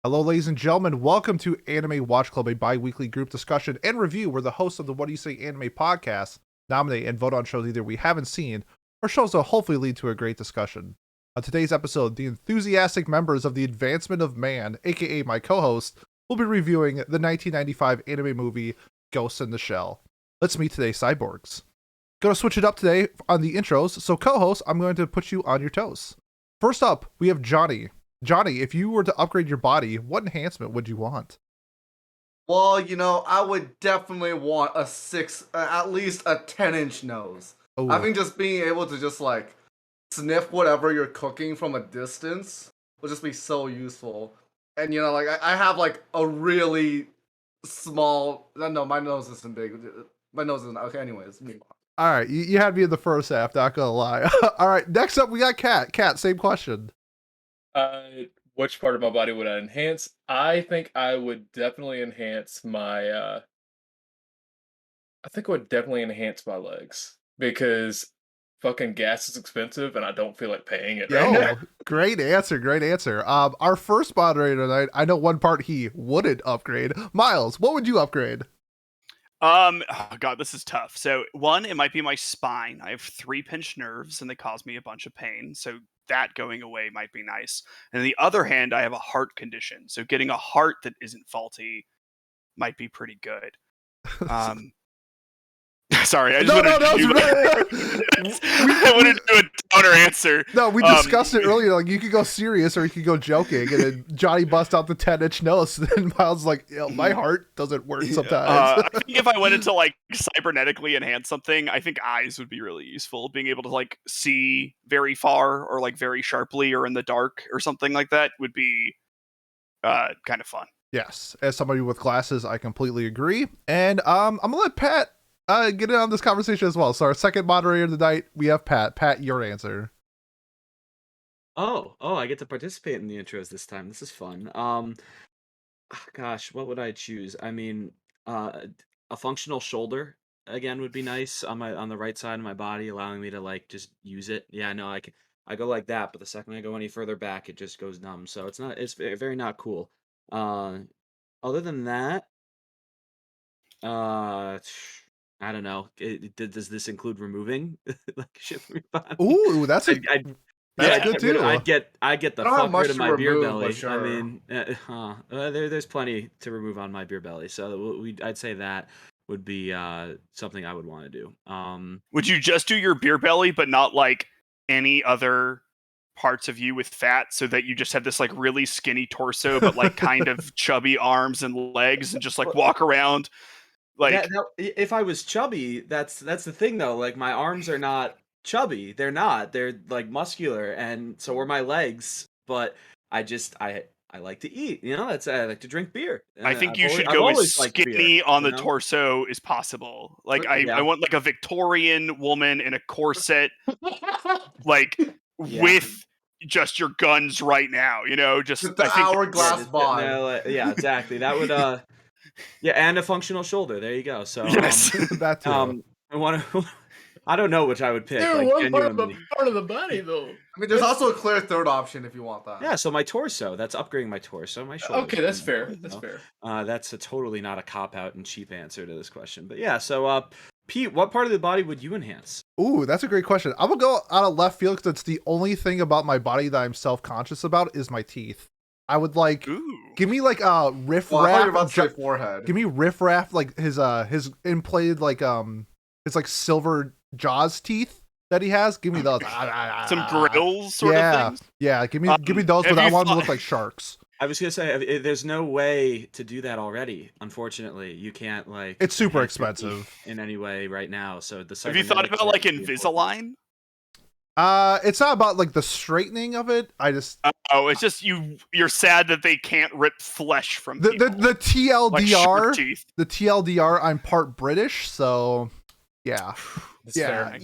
Hello, ladies and gentlemen. Welcome to Anime Watch Club, a bi-weekly group discussion and review where the hosts of the What Do You Say Anime podcast nominate and vote on shows either we haven't seen or shows that will hopefully lead to a great discussion. On today's episode, the enthusiastic members of the Advancement of Man, aka my co-host, will be reviewing the 1995 anime movie Ghost in the Shell. Let's meet today's cyborgs. Gonna switch it up today on the intros, so co-host, I'm going to put you on your toes. First up, we have Johnny. Johnny, if you were to upgrade your body, what enhancement would you want? Well, I would definitely want at least a 10-inch nose. Ooh. I think just being able to just like sniff whatever you're cooking from a distance would just be so useful. And I have like a really small. No, my nose isn't big. My nose isn't okay. Anyways, move on. All right, you had me in the first half, not gonna lie. All right, next up we got Kat. Kat, same question. Which part of my body would I enhance? I think I would definitely enhance my I think I would definitely enhance my legs because fucking gas is expensive and I don't feel like paying it right now. Great answer, great answer. Our first moderator tonight, I know one part he wouldn't upgrade. Miles, what would you upgrade? Oh God, this is tough. So one, it might be my spine. I have 3 pinched nerves and they cause me a bunch of pain. So that going away might be nice. And on the other hand, I have a heart condition. So getting a heart that isn't faulty might be pretty good. Sorry, I just wanted to do a downer answer. No, we discussed it earlier. Like you could go serious or you could go joking, and then Johnny busts out the 10-inch nose, and then Miles is like, "My heart doesn't work sometimes." I think if I went into like cybernetically enhance something, I think eyes would be really useful. Being able to like see very far or like very sharply or in the dark or something like that would be kind of fun. Yes, as somebody with glasses, I completely agree. And I'm gonna let Pat get in on this conversation as well. So our second moderator of the night, we have Pat. Pat, your answer. Oh, I get to participate in the intros this time. This is fun. Gosh, what would I choose? I mean, a functional shoulder again would be nice on the right side of my body, allowing me to like just use it. Yeah, no, I go like that, but the second I go any further back, it just goes numb. So it's very not cool. Other than that, I don't know. Does this include removing like shit from your body? Ooh, that's good too. I'd get the fuck rid of my beer belly. Sure. I mean, there's plenty to remove on my beer belly. So I'd say that would be something I would want to do. Would you just do your beer belly, but not like any other parts of you with fat, so that you just have this like really skinny torso, but like kind of chubby arms and legs, and just like walk around? Like if I was chubby, that's the thing though. Like my arms are not chubby. They're not. They're like muscular, and so are my legs. But I like to eat. I like to drink beer. I think you should go as skinny on the torso as possible. Like I want like a Victorian woman in a corset, like with just your guns right now. Just the hourglass bod. Yeah, exactly. That would Yeah, and a functional shoulder. There you go. So yes, that too. I don't know which I would pick. Dude, what part of the body though? I mean, there's also a clear third option if you want that. Yeah, so my torso. That's upgrading my torso. My shoulder. Okay, that's fair. That's fair. That's totally not a cop out and cheap answer to this question. But yeah, so Pete, what part of the body would you enhance? Ooh, that's a great question. I'm gonna go out of left field because it's the only thing about my body that I'm self-conscious about is my teeth. I would like give me like a riff raff. Forehead. Give me riff raff like his implanted like his like silver jaws teeth that he has. Give me those. Some grills sort of things. Yeah, give me those, but I want them to look like sharks. I was gonna say there's no way to do that already. Unfortunately, you can't like. It's super expensive in any way right now. So have you thought about like Invisalign? It's not about like the straightening of it. It's just you're sad that they can't rip flesh from people. The TLDR. Like the TLDR. I'm part British, so yeah. Yeah, I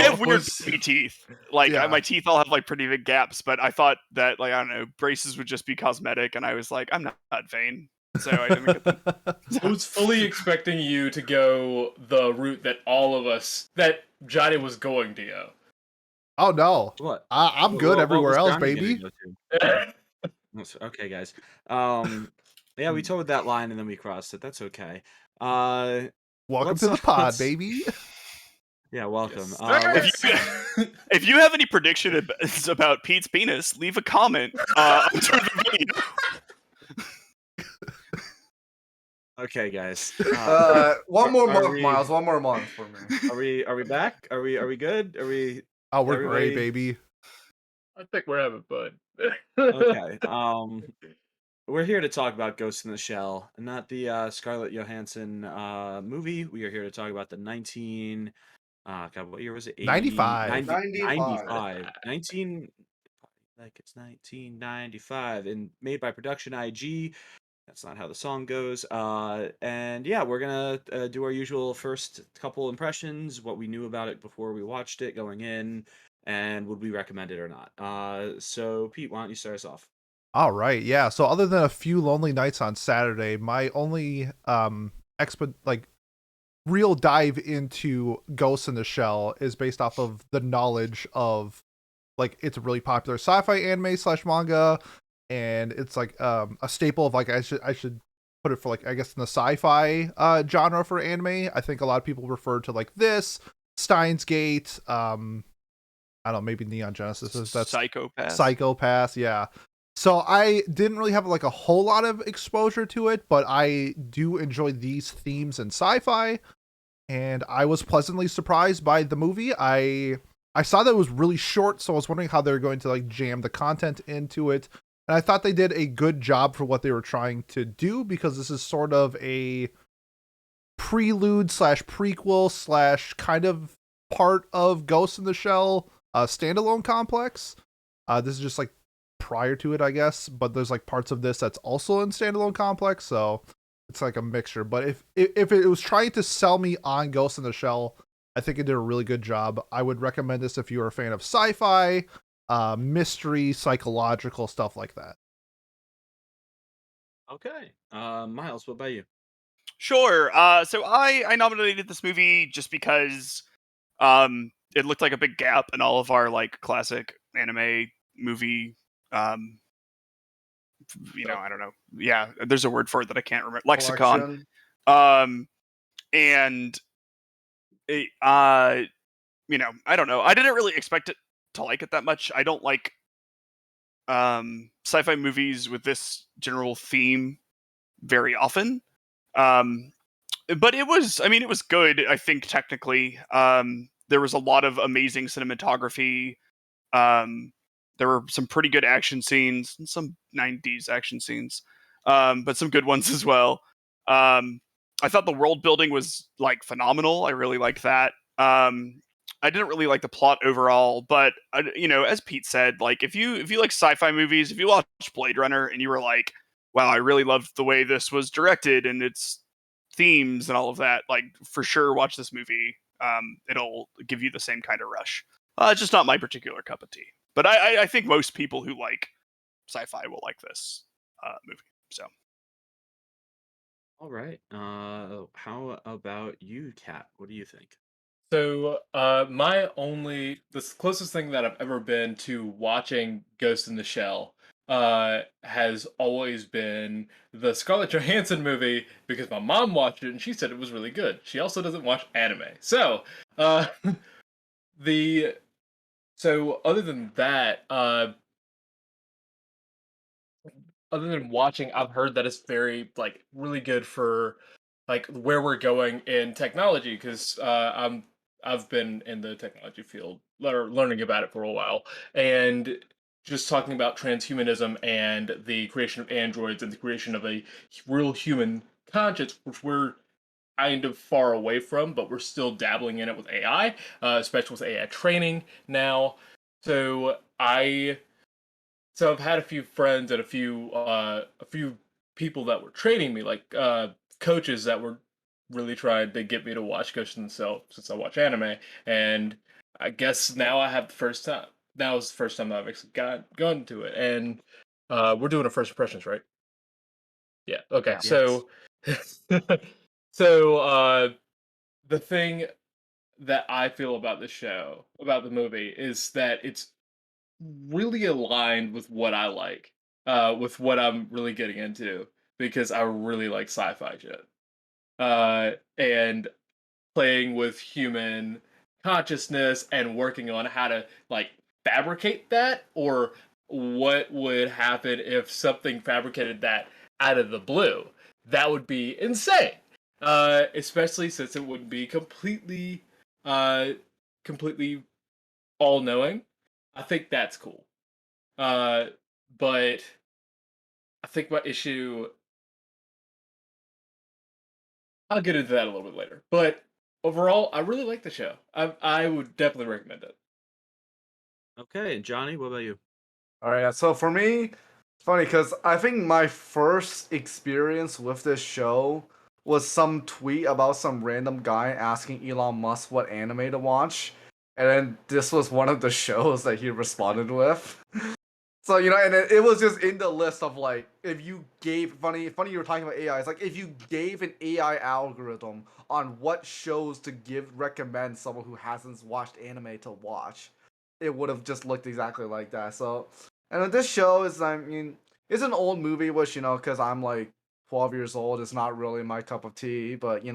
have weird teeth. Like my teeth all have like pretty big gaps, but I thought that like I don't know, braces would just be cosmetic, and I was like, I'm not vain. So I didn't get them. I was fully expecting you to go the route that Johnny was going to go. Oh no! What? I'm good everywhere else, baby. Okay, guys. Um, yeah, we towed that line and then we crossed it. That's okay. Uh, Welcome let's to the pod, let's baby. yeah, welcome. Yes, If Let's you if you have any predictions about Pete's penis, leave a comment under the video. okay, guys. One more Are month, we Miles. One more month for me. are we back? Are we good? Are we Oh, we're great, everybody? baby. I think we're having fun. Okay. We're here to talk about Ghost in the Shell, not the Scarlett Johansson movie. We are here to talk about the 19 God, what year was it? 80 95. 95. 19 like it's 1995 and made by Production IG. That's not how the song goes. And yeah, we're gonna do our usual first couple impressions, what we knew about it before we watched it going in, and would we recommend it or not. So Pete, why don't you start us off? All right, yeah. So other than a few lonely nights on Saturday, my only like real dive into Ghost in the Shell is based off of the knowledge of like it's a really popular sci-fi anime slash manga, and it's like a staple of like I should put it for like I guess in the sci-fi genre for anime. I think a lot of people refer to like this Steins Gate, I don't know, maybe Neon Genesis is that's Psychopath. Psychopath, yeah. So I didn't really have like a whole lot of exposure to it, but I do enjoy these themes in sci-fi, and I was pleasantly surprised by the movie. I saw that it was really short, so I was wondering how they were going to like jam the content into it. And I thought they did a good job for what they were trying to do, because this is sort of a prelude slash prequel slash kind of part of Ghost in the Shell standalone complex. This is just like prior to it, I guess, but there's like parts of this that's also in standalone complex, so it's like a mixture. But if it was trying to sell me on Ghost in the Shell, I think it did a really good job. I would recommend this if you are a fan of sci-fi, mystery, psychological stuff like that. Okay. Miles, what about you? Sure. So I nominated this movie just because it looked like a big gap in all of our like classic anime movie I don't know. Yeah, there's a word for it that I can't remember. Lexicon. Collection. Um and it, I don't know. I didn't really expect it to like it that much. I don't like sci-fi movies with this general theme very often. Um but it was good, I think, technically. There was a lot of amazing cinematography. Um, there were some pretty good action scenes, and some 90s action scenes, but some good ones as well. I thought the world building was like phenomenal. I really liked that. I didn't really like the plot overall, but as Pete said, like if you like sci-fi movies, if you watch Blade Runner and you were like, wow, I really loved the way this was directed and its themes and all of that, like for sure watch this movie. It'll give you the same kind of rush. It's just not my particular cup of tea, but I think most people who like sci-fi will like this movie. So All right. How about you, Kat? What do you think? So, the closest thing that I've ever been to watching Ghost in the Shell, has always been the Scarlett Johansson movie because my mom watched it and she said it was really good. She also doesn't watch anime, so uh, the other than that, other than watching, I've heard that it's very like really good for like where we're going in technology because I've been in the technology field learning about it for a while and just talking about transhumanism and the creation of androids and the creation of a real human conscience, which we're kind of far away from, but we're still dabbling in it with AI, especially with AI training now. So I I've had a few friends and a few people that were training me, like coaches that were really trying to get me to watch Ghost in the Shell since I watch anime, and I guess now I have the first time. That was the first time I've actually gone to it, and we're doing a first impressions, right? Yeah. Okay. yeah. Yes. So the thing that I feel about the show, about the movie, is that it's really aligned with what I like. with what I'm really getting into because I really like sci-fi shit. And playing with human consciousness and working on how to like fabricate that, or what would happen if something fabricated that out of the blue. That would be insane. Especially since it would be uh completely all knowing. I think that's cool. Uh but I think my issue, I'll get into that a little bit later. But overall, I really like the show. I would definitely recommend it. Okay, Johnny, what about you? All right, yeah. So for me, it's funny because I think my first experience with this show was some tweet about some random guy asking Elon Musk what anime to watch, and then this was one of the shows that he responded with. So and it was just in the list of like, if you gave funny you were talking about AI. It's like if you gave an AI algorithm on what shows to recommend someone who hasn't watched anime to watch, it would have just looked exactly like that. So, and this show is, I mean, it's an old movie, which because I'm like 12 years old, it's not really my cup of tea. But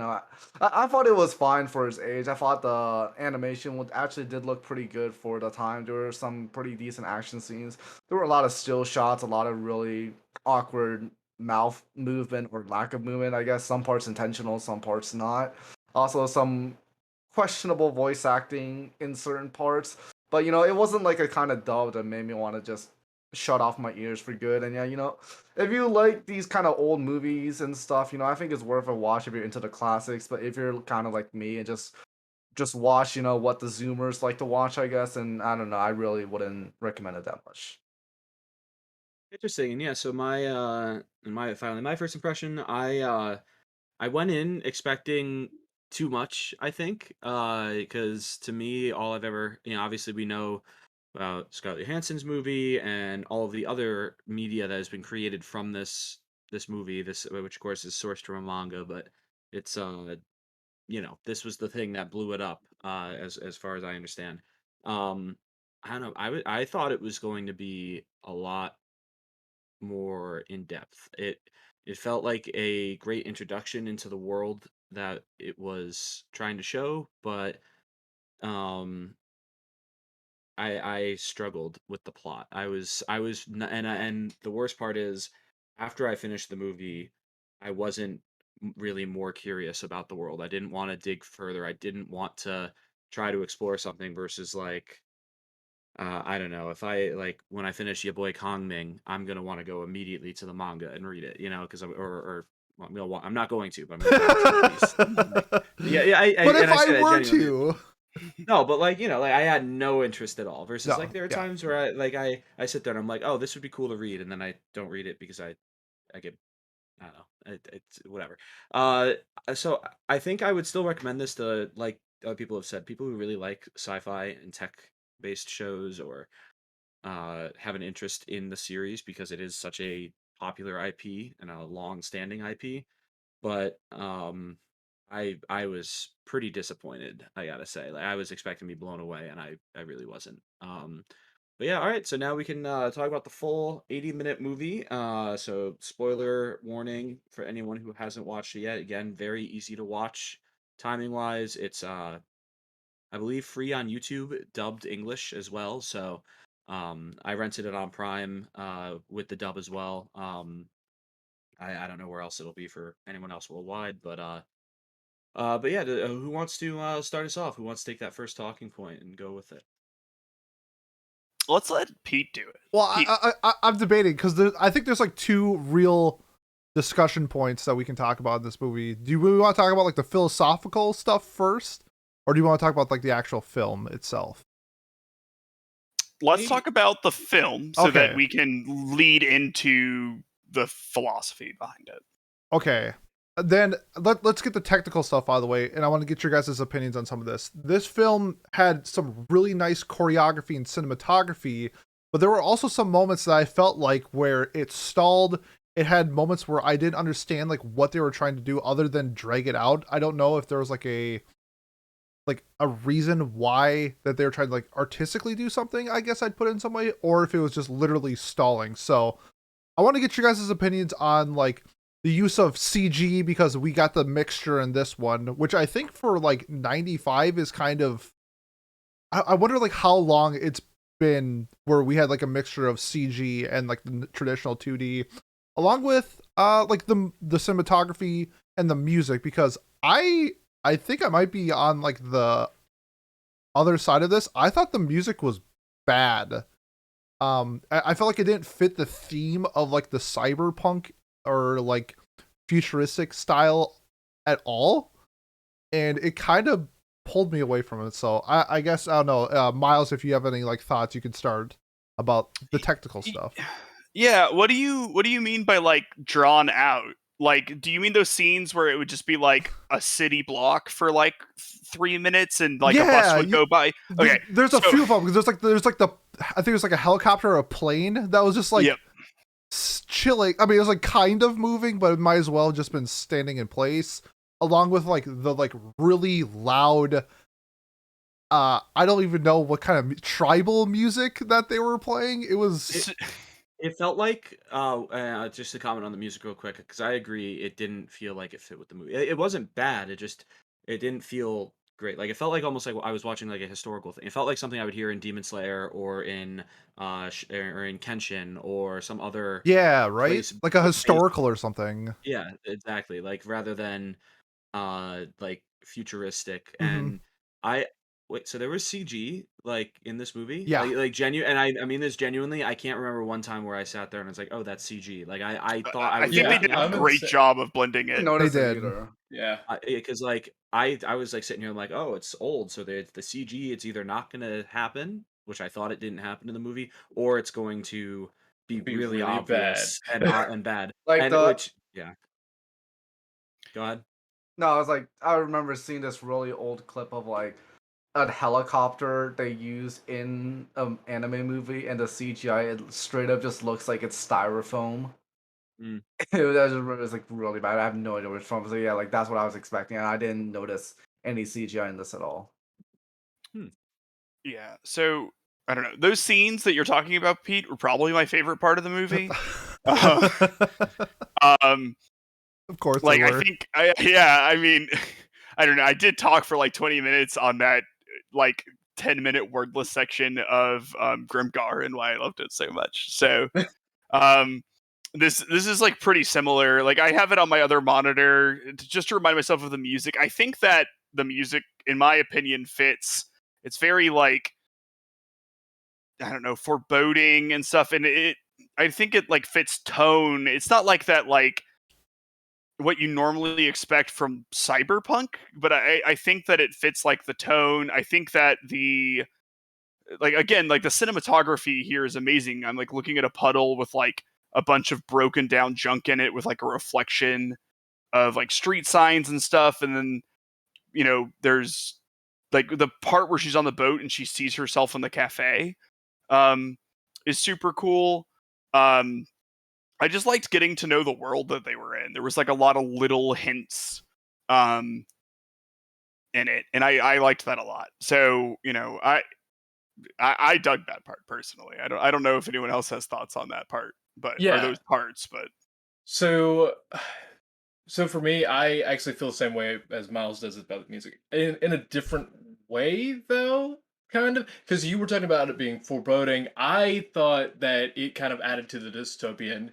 I thought it was fine for its age. I thought the animation actually did look pretty good for the time. There were some pretty decent action scenes. There were a lot of still shots, a lot of really awkward mouth movement or lack of movement. I guess some parts intentional, some parts not. Also, some questionable voice acting in certain parts. But it wasn't like a kind of dub that made me want to just shut off my ears for good. And yeah, if you like these kind of old movies and stuff, I think it's worth a watch if you're into the classics. But if you're kind of like me and just watch, what the Zoomers like to watch, I guess, and I don't know, I really wouldn't recommend it that much. Interesting. And yeah, so my first impression, I went in expecting too much, I think, because to me, all I've ever, obviously we know about Scarlett Johansson's movie and all of the other media that has been created from this movie, this which of course is sourced from a manga, but it's this was the thing that blew it up, as far as I understand. Um, I don't know. I thought it was going to be a lot more in depth. It felt like a great introduction into the world that it was trying to show, but um I struggled with the plot. And the worst part is after I finished the movie, I wasn't really more curious about the world. I didn't want to dig further. I didn't want to try to explore something versus like I don't know. If I like when I finish Your Boy Kongming, I'm gonna want to go immediately to the manga and read it, because well, I'm not going to, but I'm gonna want to at least. Like, yeah, yeah. But And if I I say that were genuinely. to, No, but like like I had no interest at all. Versus like no, there are yeah. times where I sit there and I'm like, oh, this would be cool to read, and then I don't read it because I get I don't know. It's whatever. Uh, so I think I would still recommend this to like other people have said, people who really like sci-fi and tech-based shows or have an interest in the series because it is such a popular IP and a long-standing IP. But I was pretty disappointed, I gotta say. Like I was expecting to be blown away, and I really wasn't. But yeah, all right. So now we can talk about the full 80-minute movie. So spoiler warning for anyone who hasn't watched it yet. Again, very easy to watch. Timing wise, it's I believe free on YouTube, dubbed English as well. So I rented it on Prime with the dub as well. I don't know where else it'll be for anyone else worldwide, but yeah, who wants to start us off? Who wants to take that first talking point and go with it? Let's let Pete do it. Well, Pete, I'm debating because I think there's like two real discussion points that we can talk about in this movie. Do you really want to talk about like the philosophical stuff first, or do you want to talk about like the actual film itself? let's Maybe. talk about the film so that Okay. we can lead into the philosophy behind it. Okay. Then let's get the technical stuff out of the way, and I want to get your guys' opinions on some of this. This film had some really nice choreography and cinematography, but there were also some moments that I felt like where it stalled. It had moments where I didn't understand like what they were trying to do other than drag it out. I don't know if there was like a reason why that they were trying to like artistically do something, I guess I'd put it in some way, or if it was just literally stalling. So I want to get your guys' opinions on like the use of CG because we got the mixture in this one, which I think for like 95 is kind of. I wonder like how long it's been where we had like a mixture of CG and like the traditional 2D, along with like the cinematography and the music because I think I might be on like the other side of this. I thought the music was bad. I felt like it didn't fit the theme of like the cyberpunk or like futuristic style at all, and it kind of pulled me away from it. So I guess I don't know, Miles, if you have any like thoughts, you could start about the technical Y- stuff. Yeah, what do you mean by like drawn out? Like, do you mean those scenes where it would just be like a city block for like 3 minutes and like a bus Yeah, would go by? Okay, there's a so few of them because there's like the I think it was like a helicopter or a plane that was just like yep. chilling. I mean, it was like kind of moving, but it might as well have just been standing in place, along with like the like really loud. I don't even know what kind of tribal music that they were playing. It was It felt like, just to comment on the music real quick, because I agree, it didn't feel like it fit with the movie. It wasn't bad. It didn't feel great. Like it felt like almost like I was watching like a historical thing. It felt like something I would hear in Demon Slayer or in or in Kenshin or some other yeah, right, place like a based. historical or something. Yeah, exactly. Like rather than like futuristic. Hmm. And I wait, so there was CG like in this movie? Yeah, Like genuine, and I mean this genuinely, I can't remember one time where I sat there and it's like, "Oh, that's CG." Like I thought I I was think they Yeah, did looking a at I'm them. in. great job of blending I didn't it. they notice it did. either. Yeah. Because like I was like sitting here, I'm like, "Oh, it's old, so the CG, it's either not going to happen, which I thought it didn't happen in the movie, or it's going to be Be really really bad. obvious and bad." Like And the which yeah, go ahead. no, I was like, I remember seeing this really old clip of like a helicopter they use in an anime movie, and the CGI it straight up just looks like it's styrofoam. Mm, I just remember it was like really bad. I have no idea where it's from. So yeah, like that's what I was expecting, and I didn't notice any CGI in this at all. hmm. Yeah. So I don't know. Those scenes that you're talking about, Pete, were probably my favorite part of the movie. Uh, um, Of course they like I were. think, yeah. I mean, I don't know. I did talk for like 20 minutes on that, like 10-minute wordless section of Grimgar and why I loved it so much. So um, this is like pretty similar. Like I have it on my other monitor just to remind myself of the music. I think that the music, in my opinion, fits. It's very like I don't know, foreboding and stuff, and I think it like fits tone. It's not like that like what you normally expect from cyberpunk, but I think that it fits like the tone. I think that the like again like the cinematography here is amazing. I'm like looking at a puddle with like a bunch of broken down junk in it with like a reflection of like street signs and stuff, and then there's like the part where she's on the boat and she sees herself in the cafe um, is super cool. Um, I just liked getting to know the world that they were in. There was like a lot of little hints um, in it, and I liked that a lot. So I dug that part personally. I don't know if anyone else has thoughts on that part, but or Yeah. those parts, but So so for me, I actually feel the same way as Miles does about the music. In a different way though, kind of. Because you were talking about it being foreboding. I thought that it kind of added to the dystopian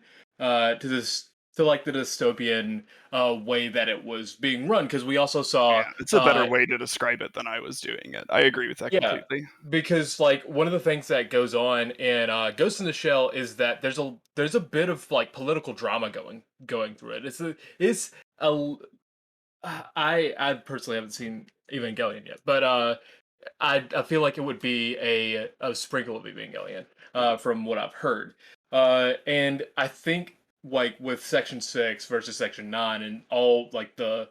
to like the dystopian way that it was being run. Because we also saw yeah, it's a better way to describe it than I was doing it. I agree with that yeah, completely. because like one of the things that goes on in Ghost in the Shell is that there's a bit of like political drama going through it. It's a I personally haven't seen Evangelion yet, but I feel like it would be a sprinkle of Evangelion from what I've heard. And I think like with Section 6 versus Section 9 and all like the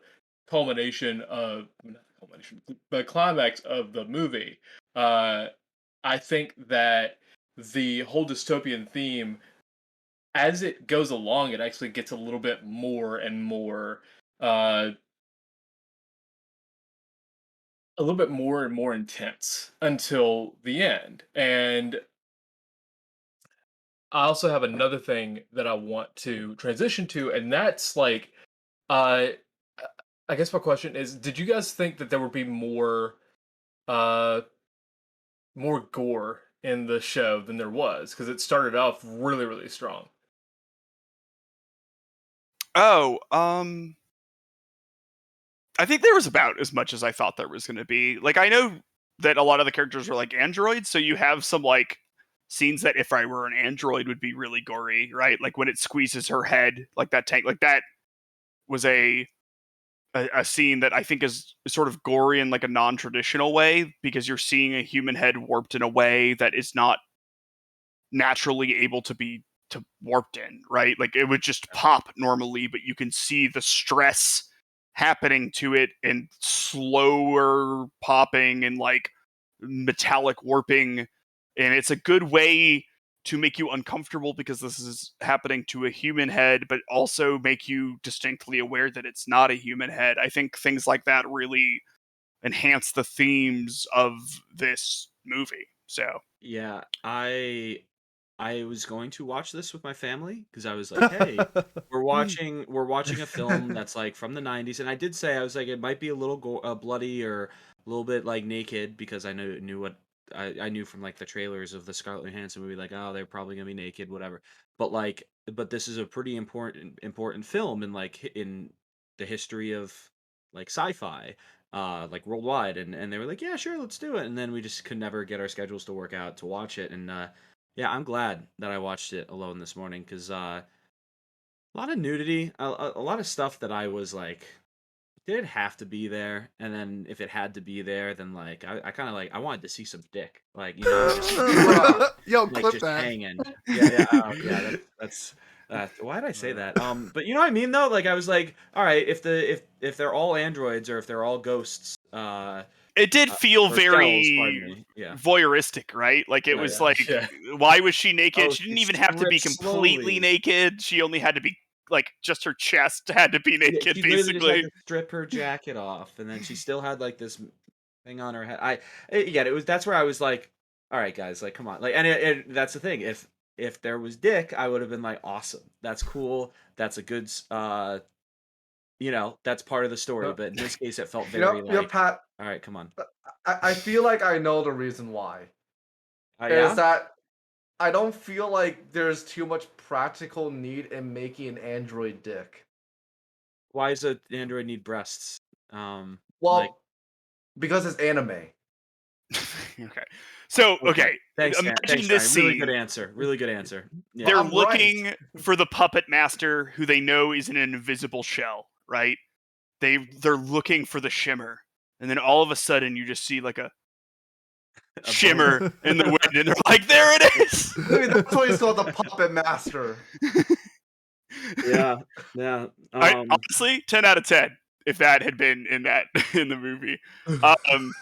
culmination of not the culmination, the climax of the movie, uh, I think that the whole dystopian theme, as it goes along, it actually gets a little bit more and more uh, a little bit more and more intense until the end. And I also have another thing that I want to transition to, and that's like, uh, I guess my question is, did you guys think that there would be uh, more gore in the show than there was? Because it started off really, really strong. Oh, I think there was about as much as I thought there was going to be. Like, I know that a lot of the characters were like androids, so you have some like scenes that if I were an android would be really gory, right? Like when it squeezes her head, like that tank, like that was a scene that I think is sort of gory in like a non-traditional way because you're seeing a human head warped in a way that is not naturally able to be to warped in, right? Like it would just pop normally, but you can see the stress happening to it and slower popping and like metallic warping. And it's a good way to make you uncomfortable because this is happening to a human head, but also make you distinctly aware that it's not a human head. I think things like that really enhance the themes of this movie. So Yeah, I was going to watch this with my family because I was like, "Hey, we're watching a film that's like from the '90s," and I did say I was like, it might be a little bloody or a little bit like naked because I knew what I knew from like the trailers of the Scarlett Johansson movie, like, oh, they're probably gonna be naked, whatever. But this is a pretty important film in in the history of like sci-fi, like worldwide, and they were like, yeah, sure, let's do it, and then we just could never get our schedules to work out to watch it, and yeah, I'm glad that I watched it alone this morning because a lot of nudity, a lot of stuff that I was like, did it have to be there? And then if it had to be there, then like I kind of like I wanted to see some dick, like Bruh. Yo, like clip just that. hanging. Yeah, yeah, oh, yeah. That's why did I say that? But you know what I mean though. Like I was like, all right, if they're all androids or if they're all ghosts, it did feel or shells, pardon very me. Yeah. voyeuristic, right? Like it Yeah, was yeah. like, Yeah. why was she naked? Oh, She she didn't even have to be stripped completely slowly. naked. She only had to be like just her chest had to be Yeah, naked, she literally just had basically. to strip her jacket off, and then she still had like this thing on her head. Yeah, it was that's where I was like, all right, guys, like, come on, like, and that's the thing. If there was dick, I would have been like, awesome, that's cool, that's a good, that's part of the story. No, But in this case, it felt you know, very you know, like, Pat. all right, come on. I feel like I know the reason why. Is Yeah, that I don't feel like there's too much practical need in making an android dick. why does an android need breasts? Like, Well, because it's anime. Okay. So, okay, okay, thanks, imagine thanks, this Ryan. Really good scene. answer. Really good answer. But Yeah. They're I'm right. looking for the puppet master who they know is an invisible shell, right? They're looking for the shimmer. And then all of a sudden you just see like a A boner. shimmer in the wind and they're like, there it is. Maybe that's why he's called the puppet master. Yeah, yeah. Honestly, 10 out of 10 if that had been in that in the movie. Um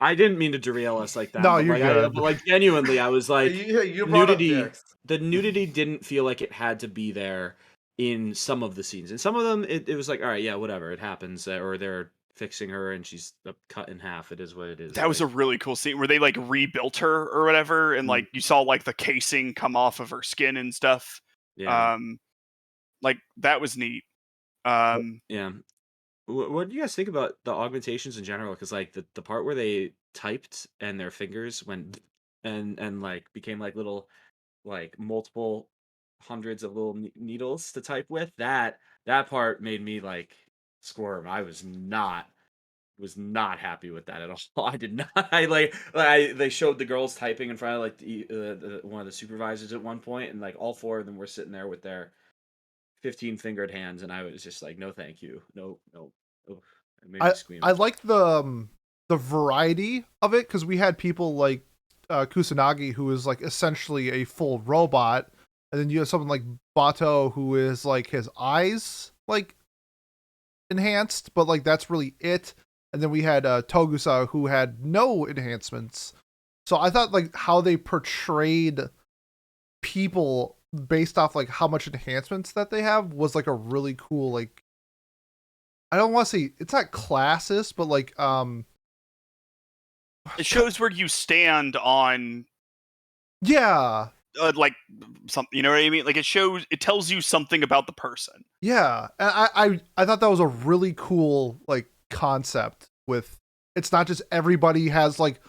I didn't mean to derail us like that, No, but you're good. genuinely, I was like, You brought up nudity. dicks. The nudity didn't feel like it had to be there in some of the scenes. In some of them, it was like, all right, yeah, whatever, it happens, or they're fixing her and she's cut in half. It is what it is. that was a Like, really cool scene where they like rebuilt her or whatever and mm, like you saw like the casing come off of her skin and stuff. yeah, Um like that was neat. but, Um yeah. What do you guys think about the augmentations in general? Because like the part where they typed and their fingers went and like became like little like multiple hundreds of little needles to type with. That part made me like squirm. I was not happy with that at all. I did not. They showed the girls typing in front of like one of the supervisors at one point, and like all four of them were sitting there with their 15 fingered hands, and I was just like, no, thank you, no, no. Ugh, it made me I squeamish. like the variety of it because we had people like Kusanagi who is like essentially a full robot, and then you have someone like Bato who is like his eyes like enhanced, but like that's really it. And then we had Togusa who had no enhancements. So I thought like how they portrayed people based off like how much enhancements that they have was like a really cool like I don't want to say it's not classist, but like it shows where you stand on yeah, like something, you know what I mean? Like it tells you something about the person. Yeah, and I thought that was a really cool like concept. With it's not just everybody has like,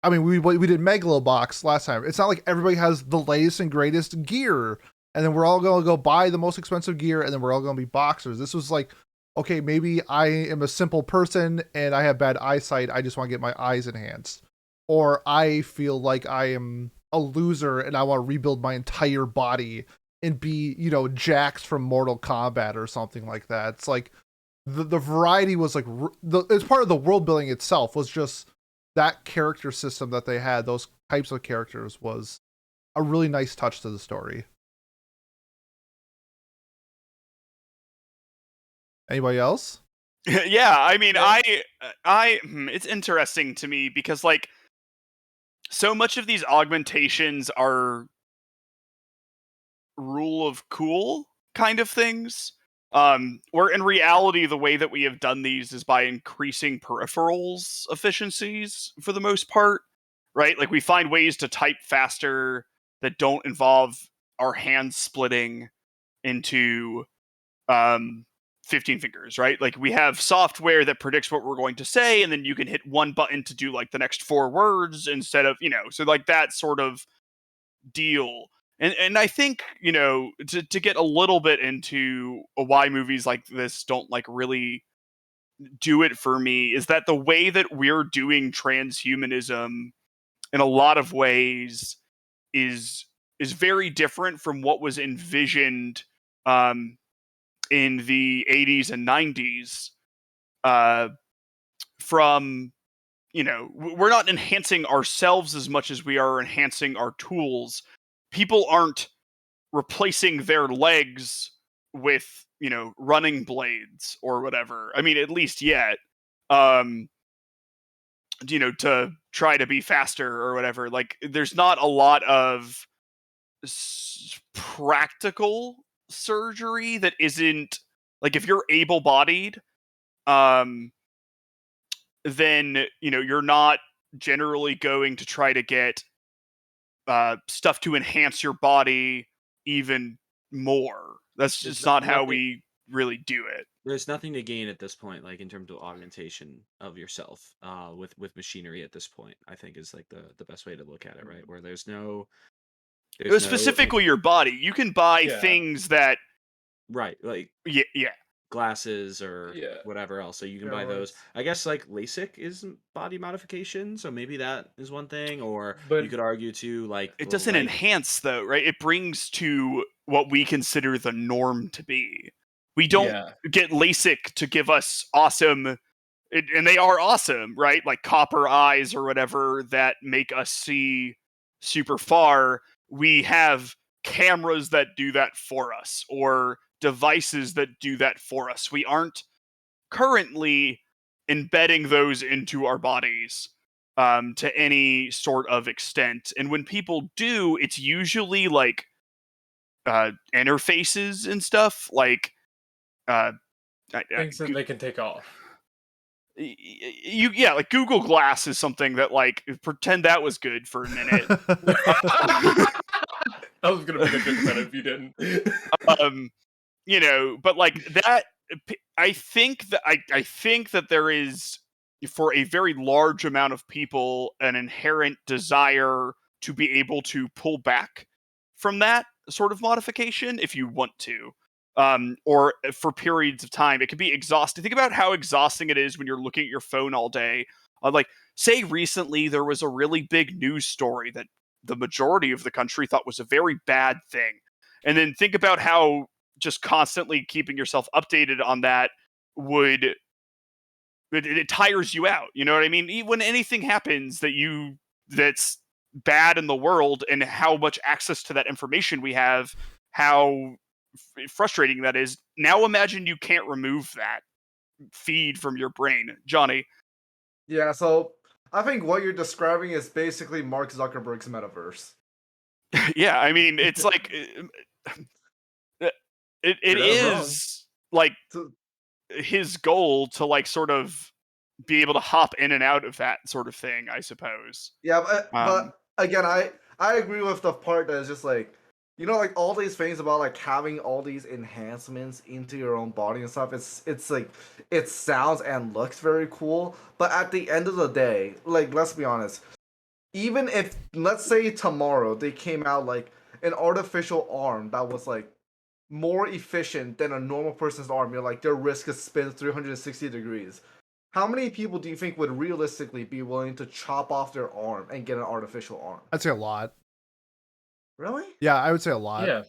I mean, we did Megalobox last time. It's not like everybody has the latest and greatest gear, and then we're all gonna go buy the most expensive gear, and then we're all gonna be boxers. This was like, okay, maybe I am a simple person and I have bad eyesight. I just want to get my eyes enhanced, or I feel like I am a loser and I want to rebuild my entire body and be, Jax from Mortal Kombat or something like that. It's like the variety was like it's part of the world building itself was just that character system that they had. Those types of characters was a really nice touch to the story. Anybody else? Yeah, I mean, it's interesting to me because like so much of these augmentations are rule of cool kind of things. Where in reality, the way that we have done these is by increasing peripherals efficiencies for the most part, right? Like we find ways to type faster that don't involve our hands splitting into 15 fingers, right? Like we have software that predicts what we're going to say, and then you can hit one button to do like the next 4 words instead of, so like that sort of deal. And I think, to get a little bit into why movies like this don't like really do it for me is that the way that we're doing transhumanism in a lot of ways is very different from what was envisioned um, in the 80s and 90s from we're not enhancing ourselves as much as we are enhancing our tools. People aren't replacing their legs with running blades or whatever. I mean, at least yet, um to try to be faster or whatever. Like there's not a lot of practical surgery that isn't like, if you're able-bodied, um then you're not generally going to try to get stuff to enhance your body even more. That's There's just no- not how nothing. we really do it. There's nothing to gain at this point, like in terms of augmentation of yourself, with machinery at this point. I think is like the best way to look at it, right? Where there's no Specifically your body. You can buy Yeah. things that right, like yeah. glasses or Yeah. whatever else. So you can buy those. Steroids. I guess like LASIK is body modification, so maybe that is one thing. Or But you could argue too, like It doesn't enhance though, right? It brings to what we consider the norm to be. We don't yeah. get LASIK to give us awesome, and they are awesome, right? Like copper eyes or whatever that make us see super far. We have cameras that do that for us, or devices that do that for us. We aren't currently embedding those into our bodies to any sort of extent. And when people do, it's usually like interfaces and stuff. Like uh, Things that they can take off. like Google Glass is something that, like, pretend that was good for a minute. I was gonna make a joke about it if you didn't. But like that, I think that there is, for a very large amount of people, an inherent desire to be able to pull back from that sort of modification if you want to. Or for periods of time. It can be exhausting. Think about how exhausting it is when you're looking at your phone all day. Like, say recently there was a really big news story that the majority of the country thought was a very bad thing. And then think about how just constantly keeping yourself updated on that would it tires you out. You know what I mean? When anything happens that's bad in the world, and how much access to that information we have, how frustrating that is. Now imagine you can't remove that feed from your brain, Johnny. Yeah, so I think what you're describing is basically Mark Zuckerberg's metaverse. Yeah, I mean, it's like it You're not wrong. is like So, his goal to like sort of be able to hop in and out of that sort of thing, I suppose. yeah, but Um, again, I I agree with the part that is just like, like all these things about like having all these enhancements into your own body and stuff. It's like it sounds and looks very cool, but at the end of the day, like let's be honest, even if let's say tomorrow they came out like an artificial arm that was like more efficient than a normal person's arm, like their wrist could spin 360 degrees. How many people do you think would realistically be willing to chop off their arm and get an artificial arm? I'd say a lot. Really? Yeah, I would say a lot. Yeah.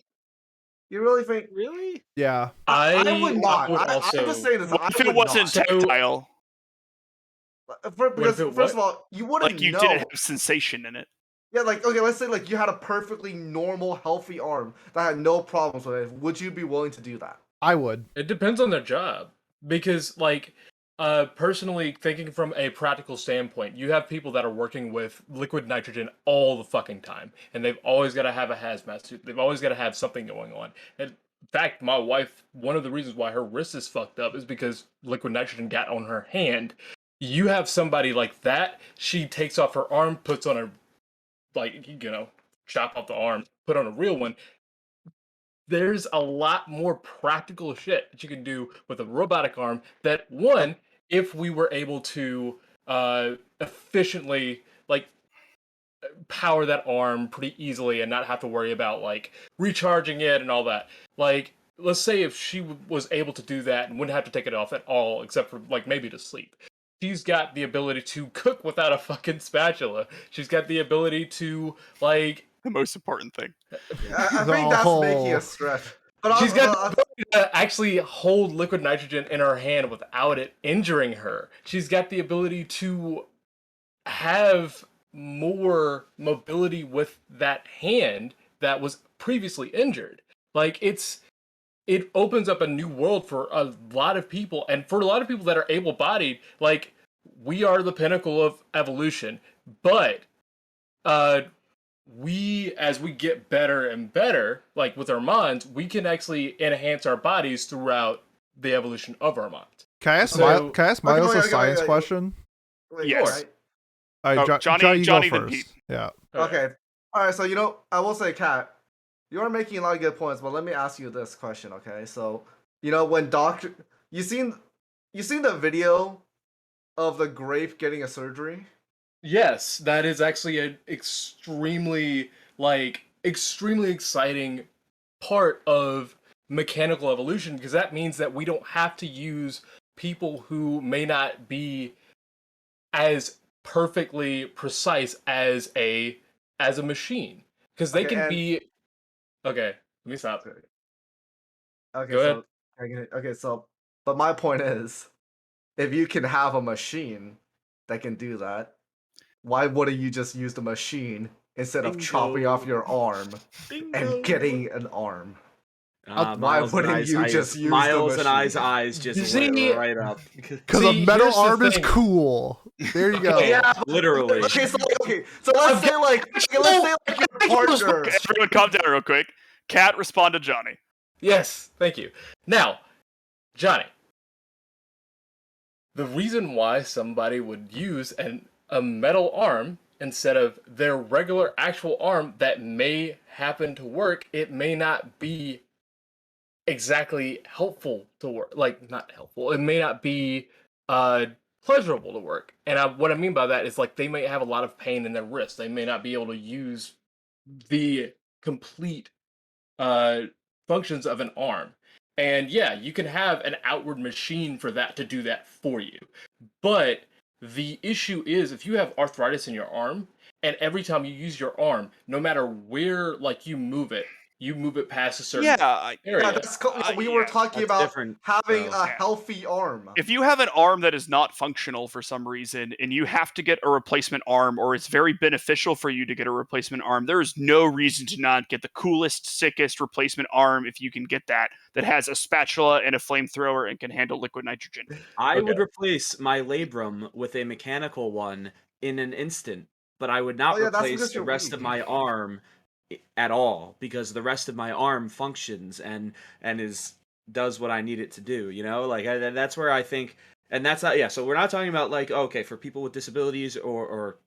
You really think? Really? Yeah. I would not. would I'm just saying this. What I if it would wasn't not. tactile? Because it first what? of all, you wouldn't Like you know. didn't have sensation in it. Yeah, like okay, let's say like you had a perfectly normal, healthy arm that had no problems with it. Would you be willing to do that? I would. It depends on their job. Because, like, personally, thinking from a practical standpoint, you have people that are working with liquid nitrogen all the fucking time. And they've always got to have a hazmat suit. They've always got to have something going on. And in fact, my wife, one of the reasons why her wrist is fucked up is because liquid nitrogen got on her hand. You have somebody like that, she takes off her arm, puts on a, like, chop off the arm, put on a real one. There's a lot more practical shit that you can do with a robotic arm that one, if we were able to efficiently like power that arm pretty easily and not have to worry about like recharging it and all that. Like, let's say if she was able to do that and wouldn't have to take it off at all except for like maybe to sleep. She's got the ability to cook without a fucking spatula. She's got the ability to like The most important thing. I think that's making a stretch. But she's got the ability to actually hold liquid nitrogen in her hand without it injuring her. She's got the ability to have more mobility with that hand that was previously injured. Like it opens up a new world for a lot of people, and for a lot of people that are able-bodied, like we are the pinnacle of evolution, but we, as we get better and better, like with our minds, we can actually enhance our bodies throughout the evolution of our minds. Can I ask, So- can I ask Miles a science question? Wait, Yes. right? All right, Oh, Johnny, you Johnny, go then first. Pete. Yeah. Okay. All right. So I will say, Kat, you are making a lot of good points, but let me ask you this question, okay? So when doctor, you seen the video of the grape getting a surgery? Yes, that is actually an extremely exciting part of mechanical evolution, because that means that we don't have to use people who may not be as perfectly precise as a machine, because they Okay, can be. Okay, let me stop. Okay, Go ahead. so but my point is, if you can have a machine that can do that, why wouldn't you just use the machine instead of chopping off your arm and getting an arm? Why Miles and wouldn't I's you eyes, just use the Miles and I's machine? eyes just You see- lit right up. Because a See, metal here's the arm is thing. cool. There you go. Yeah, Literally. Okay, so let's say like your partner. Everyone calm down real quick. Kat, respond to Johnny. Yes, thank you. Now, Johnny, the reason why somebody would use a metal arm instead of their regular actual arm that may happen to work, it may not be exactly helpful to work. Like, not helpful. It may not be pleasurable to work. And what I mean by that is like they may have a lot of pain in their wrist. They may not be able to use the complete uh, functions of an arm. And yeah, you can have an outward machine for that to do that for you. But the issue is if you have arthritis in your arm, and every time you use your arm, no matter where like you move it past a certain area. Yeah, we were talking That's about different, having though. a healthy arm. If you have an arm that is not functional for some reason and you have to get a replacement arm, or it's very beneficial for you to get a replacement arm, there is no reason to not get the coolest, sickest replacement arm if you can get that has a spatula and a flamethrower and can handle liquid nitrogen. I Okay. would replace my labrum with a mechanical one in an instant, but I would not Oh, yeah, that's replace because the you're rest of weak. my arm at all, because the rest of my arm functions and does what I need it to do. Like that's where I think, and that's not, yeah. So we're not talking about like, okay, for people with disabilities or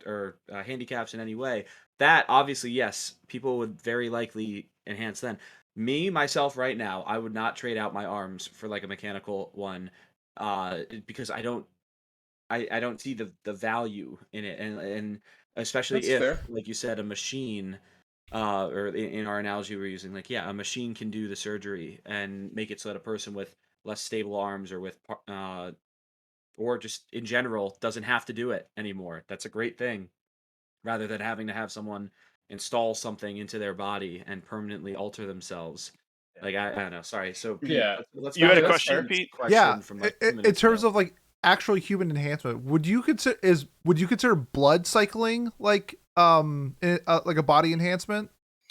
handicaps in any way. that obviously, yes, people would very likely enhance then. Me, myself, right now, I would not trade out my arms for like a mechanical one, because I don't see the value in it, and especially That's if, fair. like you said, a machine, or in our analogy we're using, like, yeah, a machine can do the surgery and make it so that a person with less stable arms or or just in general doesn't have to do it anymore. That's a great thing, rather than having to have someone install something into their body and permanently alter themselves. Like, I don't know. Sorry. So Pete, Yeah. let's You had back a up That's to question, fair. Pete's Pete? Yeah, question from like 2 minutes in terms ago. of like actual human enhancement, would you consider blood cycling like a body enhancement?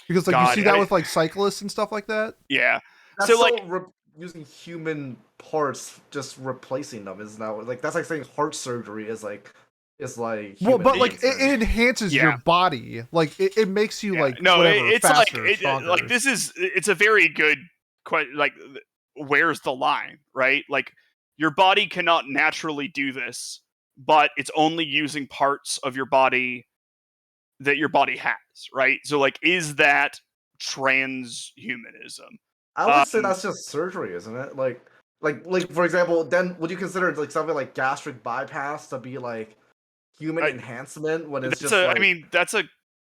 Because like you God, see that with like cyclists and stuff like that. yeah. That's So like, so using human parts, just replacing them, is not like that's like saying heart surgery is like Well, human but like enhancement. it enhances your yeah, body. Like it makes you yeah. like No, whatever it's like faster, stronger. this is it's a very good question. Like, where's the line, right? Like, your body cannot naturally do this, but it's only using parts of your body that your body has, right? So like, is that transhumanism? I would say Um, that's just surgery, isn't it? Like for example, then would you consider like something like gastric bypass to be like human I, enhancement when it's that's just a. I like mean, that's a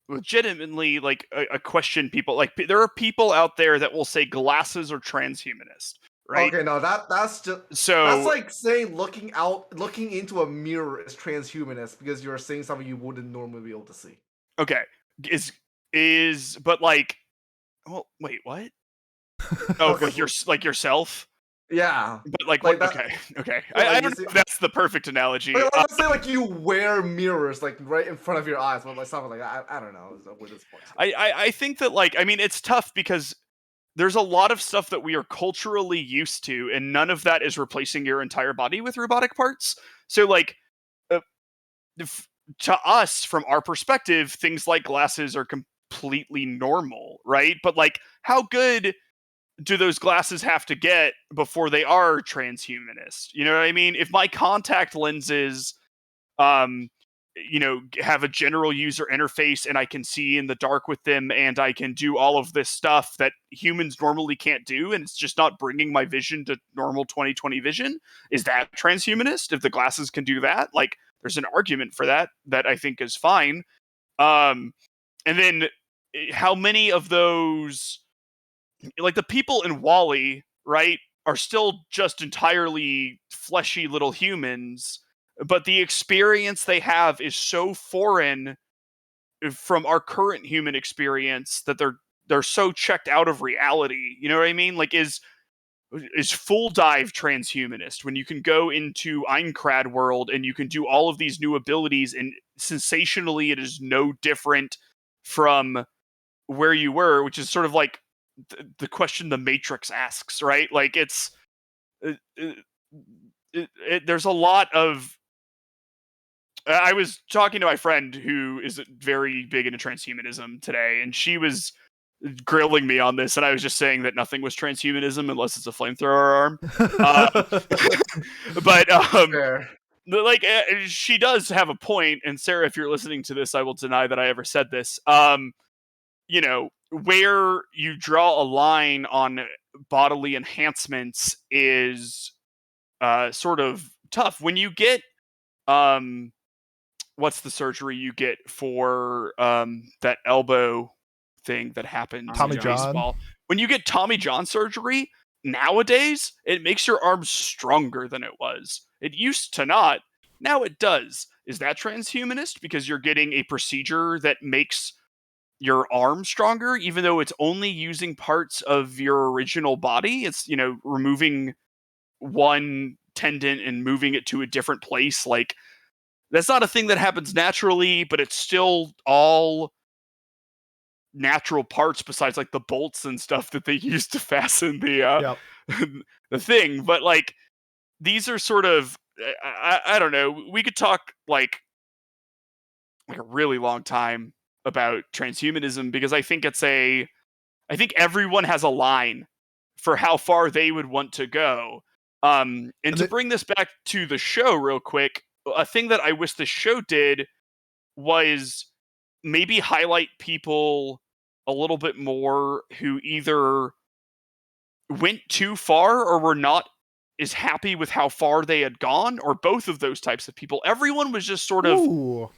legitimately like a question people like. There are people out there that will say glasses are transhumanist, right? okay, no, that's just that's So like saying looking into a mirror is transhumanist because you're seeing something you wouldn't normally be able to see. okay, is but like, well, wait, what? Oh, Okay, like yourself. yeah, But like, what? like that. Okay, okay. Yeah, I like don't you know see, if that's the perfect analogy. let's say like you wear mirrors like right in front of your eyes, but like something like that. I don't know where this point's going. I think that, like, I mean, it's tough because there's a lot of stuff that we are culturally used to, and none of that is replacing your entire body with robotic parts. So like, uh, to us, from our perspective, things like glasses are completely normal, right? But like, how good do those glasses have to get before they are transhumanist? You know what I mean? If my contact lenses, um, have a general user interface and I can see in the dark with them and I can do all of this stuff that humans normally can't do, and it's just not bringing my vision to normal 2020 vision, is that transhumanist? If the glasses can do that, like, there's an argument for that I think is fine. Um, and then how many of those, like the people in Wally, right, are still just entirely fleshy little humans, but the experience they have is so foreign from our current human experience that they're so checked out of reality. You know what I mean? Like, is full dive transhumanist when you can go into Einkrad world and you can do all of these new abilities, and sensationally it is no different from where you were, which is sort of like the question the Matrix asks, right? Like, it's it, it, there's a lot of. I was talking to my friend who is very big into transhumanism today, and she was grilling me on this, and I was just saying that nothing was transhumanism unless it's a flamethrower arm. Uh, but Fair. like, she does have a point, and Sarah, if you're listening to this, I will deny that I ever said this. Where you draw a line on bodily enhancements is sort of tough. When you get, um, what's the surgery you get for that elbow thing that happened Tommy Tommy in John. John. baseball? When you get Tommy John surgery nowadays, it makes your arm stronger than it was. It used to not. Now it does. Is that transhumanist? Because you're getting a procedure that makes your arm stronger, even though it's only using parts of your original body. It's, removing one tendon and moving it to a different place. Like, that's not a thing that happens naturally, but it's still all natural parts besides like the bolts and stuff that they use to fasten Yep. the thing. But like, these are sort of, I don't know. We could talk like a really long time about transhumanism, because I think I think everyone has a line for how far they would want to go. And And to bring this back to the show real quick, a thing that I wish the show did was maybe highlight people a little bit more who either went too far or were not as happy with how far they had gone, or both of those types of people. Everyone was just sort of Ooh,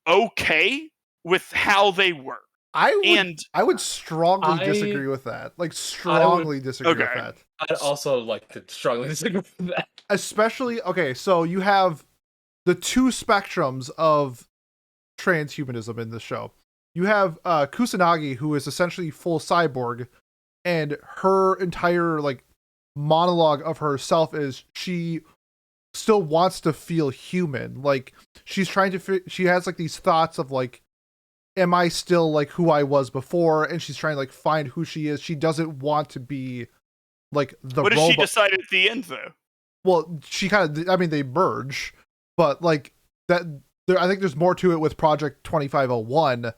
okay with how they were. I And would strongly I disagree with that. Like I would strongly disagree with okay. that. I'd also like to strongly disagree with that. Especially okay, so you have the two spectrums of transhumanism in the show. You have Kusanagi, who is essentially full cyborg, and her entire like monologue of herself is she still wants to feel human. Like she's trying to she has like these thoughts of like, am I still like who I was before? And she's trying to like find who she is. She doesn't want to be like the What does she robot. decide at the end, though? Well, she kind of, I mean, they merge, but like that, I think there's more to it with Project 2501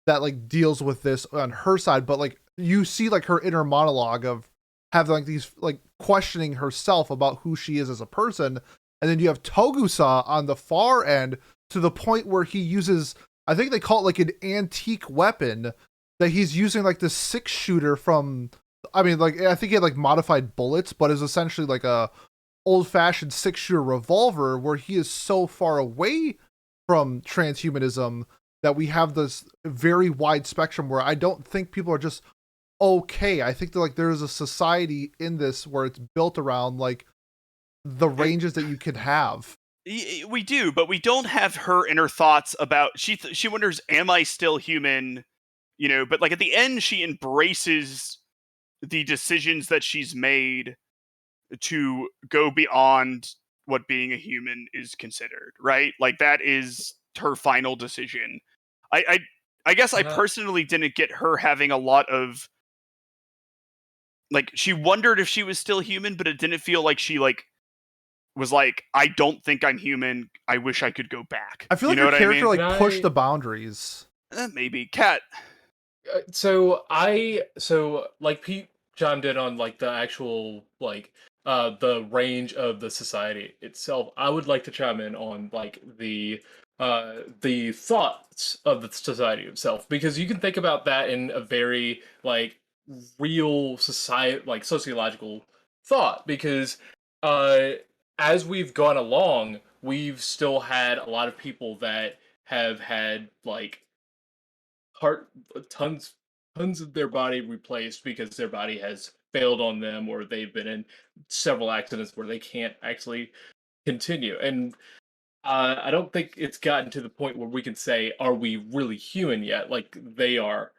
that like deals with this on her side. But like you see like her inner monologue of having like these like questioning herself about who she is as a person. And then you have Togusa on the far end to the point where he uses, I think they call it like an antique weapon that he's using like this 6-shooter from, I mean, like I think he had like modified bullets, but is essentially like a old-fashioned 6-shooter revolver where he is so far away from transhumanism that we have this very wide spectrum where I don't think people are just okay. I think that like there is a society in this where it's built around like the ranges that you can have. We do, but we don't have her inner thoughts about she wonders, am I still human? You know, but like at the end she embraces the decisions that she's made to go beyond what being a human is considered, right? Like that is her final decision. I guess I And that personally didn't get her having a lot of like she wondered if she was still human, but it didn't feel like she like was like, I don't think I'm human. I wish I could go back. I feel You like know her what I character mean? and like pushed I the boundaries. Maybe. Cat. so like Pete chimed in on like the actual like the range of the society itself. I would like to chime in on like the thoughts of the society itself, because you can think about that in a very like real society, like sociological thought, because uh as we've gone along, we've still had a lot of people that have had like part tons of their body replaced because their body has failed on them, or they've been in several accidents where they can't actually continue. And I don't think it's gotten to the point where we can say, are we really human yet? Like they are.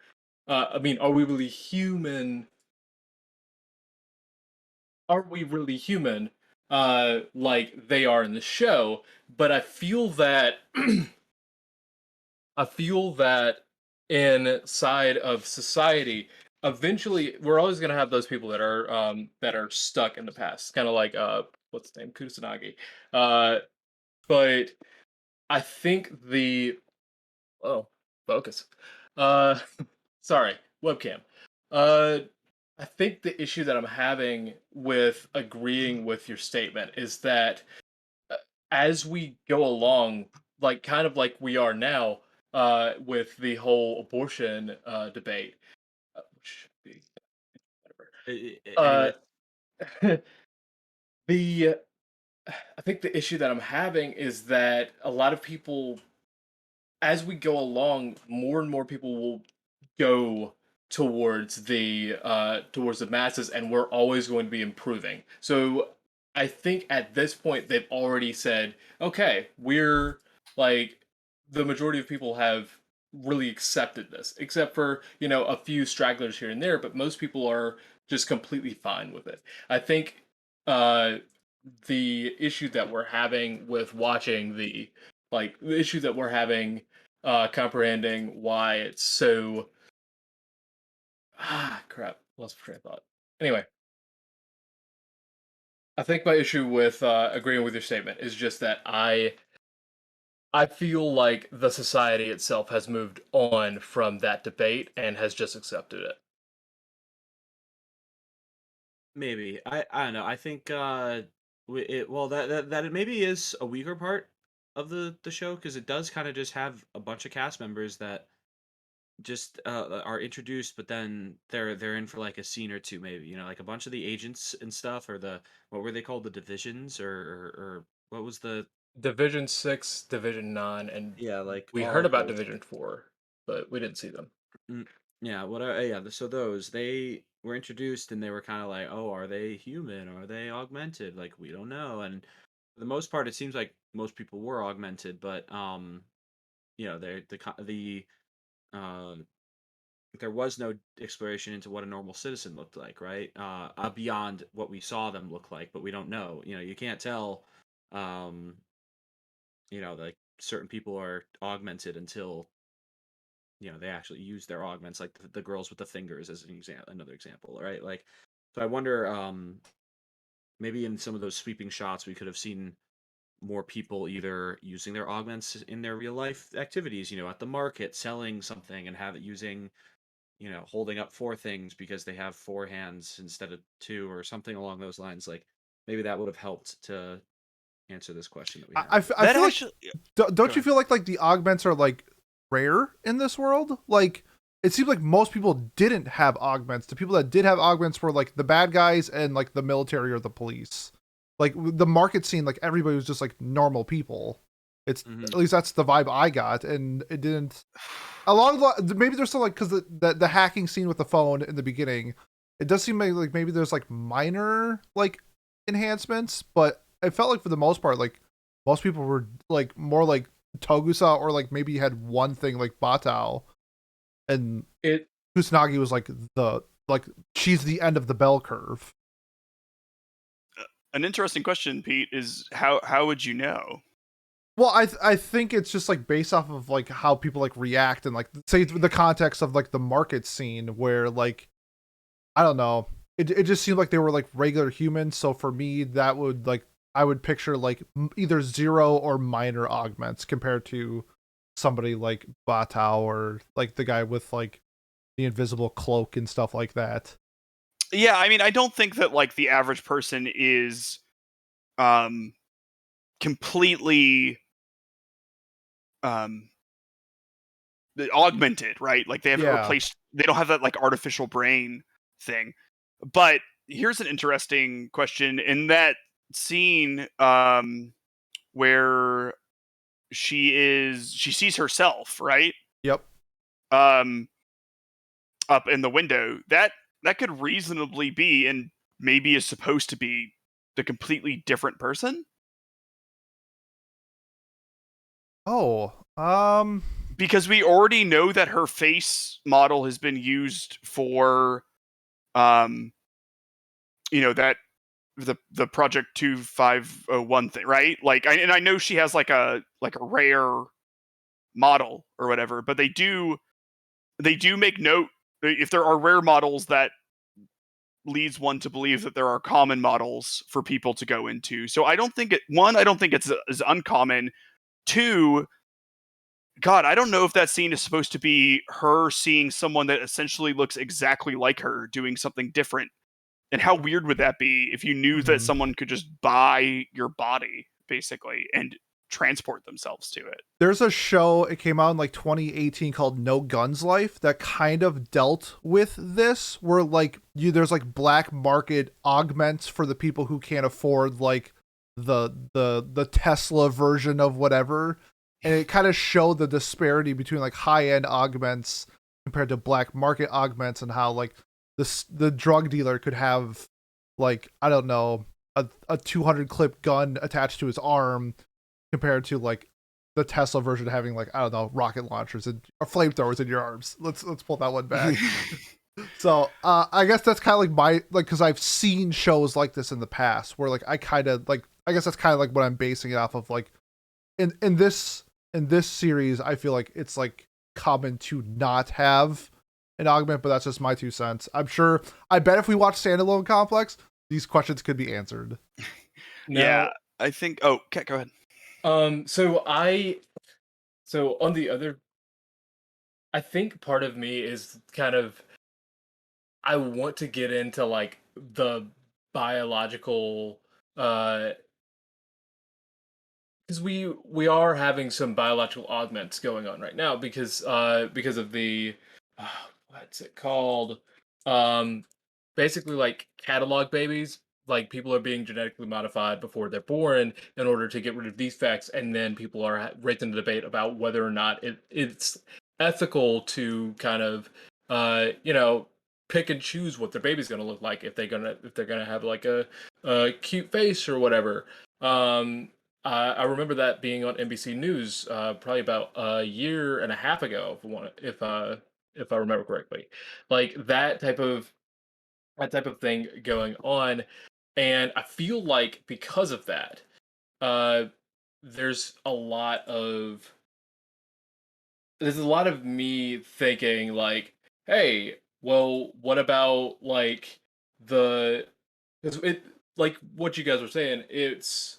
I mean, are we really human? Are we really human? Like they are in the show. But I feel that I feel that inside of society, eventually we're always gonna have those people that are stuck in the past. Kind of like what's his name? Kusanagi. Uh but I think the oh focus. Uh sorry, webcam. Uh I think the issue that I'm having with agreeing with your statement is that uh, as we go along, like kind of like we are now, with the whole abortion debate, which should be Anyways, whatever. The I think the issue that I'm having is that a lot of people, as we go along, more and more people will go towards the masses, and we're always going to be improving. So I think at this point they've already said, okay, we're like the majority of people have really accepted this, except for a few stragglers here and there, but most people are just completely fine with it. I think uh the issue that we're having with watching the issue that we're having comprehending why it's so crap, lost my train of thought. Anyway, I think my issue with agreeing with your statement is just that I feel like the society itself has moved on from that debate and has just accepted it. maybe I don't know. I think well that it maybe is a weaker part of the show, because it does kind of just have a bunch of cast members that just are introduced, but then they're in for like a scene or two, maybe. Like a bunch of the agents and stuff, or the what were they called, the divisions, or what was the Division 6, Division 9, and yeah, like we all heard about those. Division 4, but we didn't see them. Mm, yeah, yeah. So those they were introduced, and they were kind of like, oh, are they human? Are they augmented? Like we don't know. And for the most part, it seems like most people were augmented, but they uh there was no exploration into what a normal citizen looked like, right? Beyond what we saw them look like, but we don't know. You can't tell. Um, like certain people are augmented until they actually use their augments, like the girls with the fingers as another example, right? Like, so I wonder, maybe in some of those sweeping shots, we could have seen more people either using their augments in their real life activities, at the market, selling something and have it using holding up four things because they have four hands instead of two or something along those lines. Like maybe that would have helped to answer this question that we I, have. I f- I That feel like actually, don't go you ahead. feel like the augments are like rare in this world? Like it seems like most people didn't have augments. The people that did have augments were like the bad guys and like the military or the police. Like the market scene, like everybody was just like normal people. It's Hmm. at least that's the vibe I got, and it didn't. Maybe there's still like because the hacking scene with the phone in the beginning, it does seem like maybe there's like minor like enhancements, but it felt like for the most part like most people were like more like Togusa, or like maybe you had one thing like Batao, and It Kusanagi was like she's the end of the bell curve. An interesting question, Pete, is how would you know? Well, I think it's just like based off of like how people like react, and like say the context of like the market scene where like I don't know. It just seemed like they were like regular humans. So for me, that would like I would picture like either zero or minor augments compared to somebody like Batao, or like the guy with like the invisible cloak and stuff like that. Yeah, I mean, I don't think that like the average person is um completely um augmented, right? Like they haven't Yeah. replaced, they don't have that like artificial brain thing. But here's an interesting question. In that scene where she sees herself, right? Yep. Um up in the window. That could reasonably be, and maybe is supposed to be, the completely different person, Oh. because we already know that her face model has been used for um that the project 2501 thing, right? Like I know she has like a rare model or whatever, but they do make note, if there are rare models, that leads one to believe that there are common models for people to go into. So I don't think it's as uncommon. Two, God, I don't know if that scene is supposed to be her seeing someone that essentially looks exactly like her doing something different. And how weird would that be if you knew that mhm. someone could just buy your body, basically, and transport themselves to it? There's a show, it came out in like 2018, called No Guns Life, that kind of dealt with this, where like there's like black market augments for the people who can't afford like the Tesla version of whatever, and it kind of showed the disparity between like high end augments compared to black market augments, and how like the drug dealer could have like I don't know, a 200 clip gun attached to his arm compared to like the Tesla version having like I don't know, rocket launchers and or flamethrowers in your arms. Let's pull that one back. So I guess that's kind of like my like because I've seen shows like this in the past where like I kind of like I guess that's kind of like what I'm basing it off of. Like in this series, I feel like it's like common to not have an augment, but that's just my 2 cents. I'm sure. I bet if we watch Standalone Complex, these questions could be answered. Yeah, now, I think. Oh, okay, go ahead. so on the other, I think part of me is kind of, I want to get into like the biological, uh because we are having some biological augments going on right now because of the what's it called? Um, basically like catalog babies. Like people are being genetically modified before they're born in order to get rid of defects, and then people are raising the debate about whether or not it's ethical to kind of, you know, pick and choose what their baby's going to look like if they're gonna have like a cute face or whatever. Um, I remember that being on NBC News probably about a year and a half ago, if I remember correctly, like that type of thing going on, and I feel like because of that, uh, there's a lot of there's a lot of me thinking like, hey, well, what about like the 'cause it like what you guys were saying, it's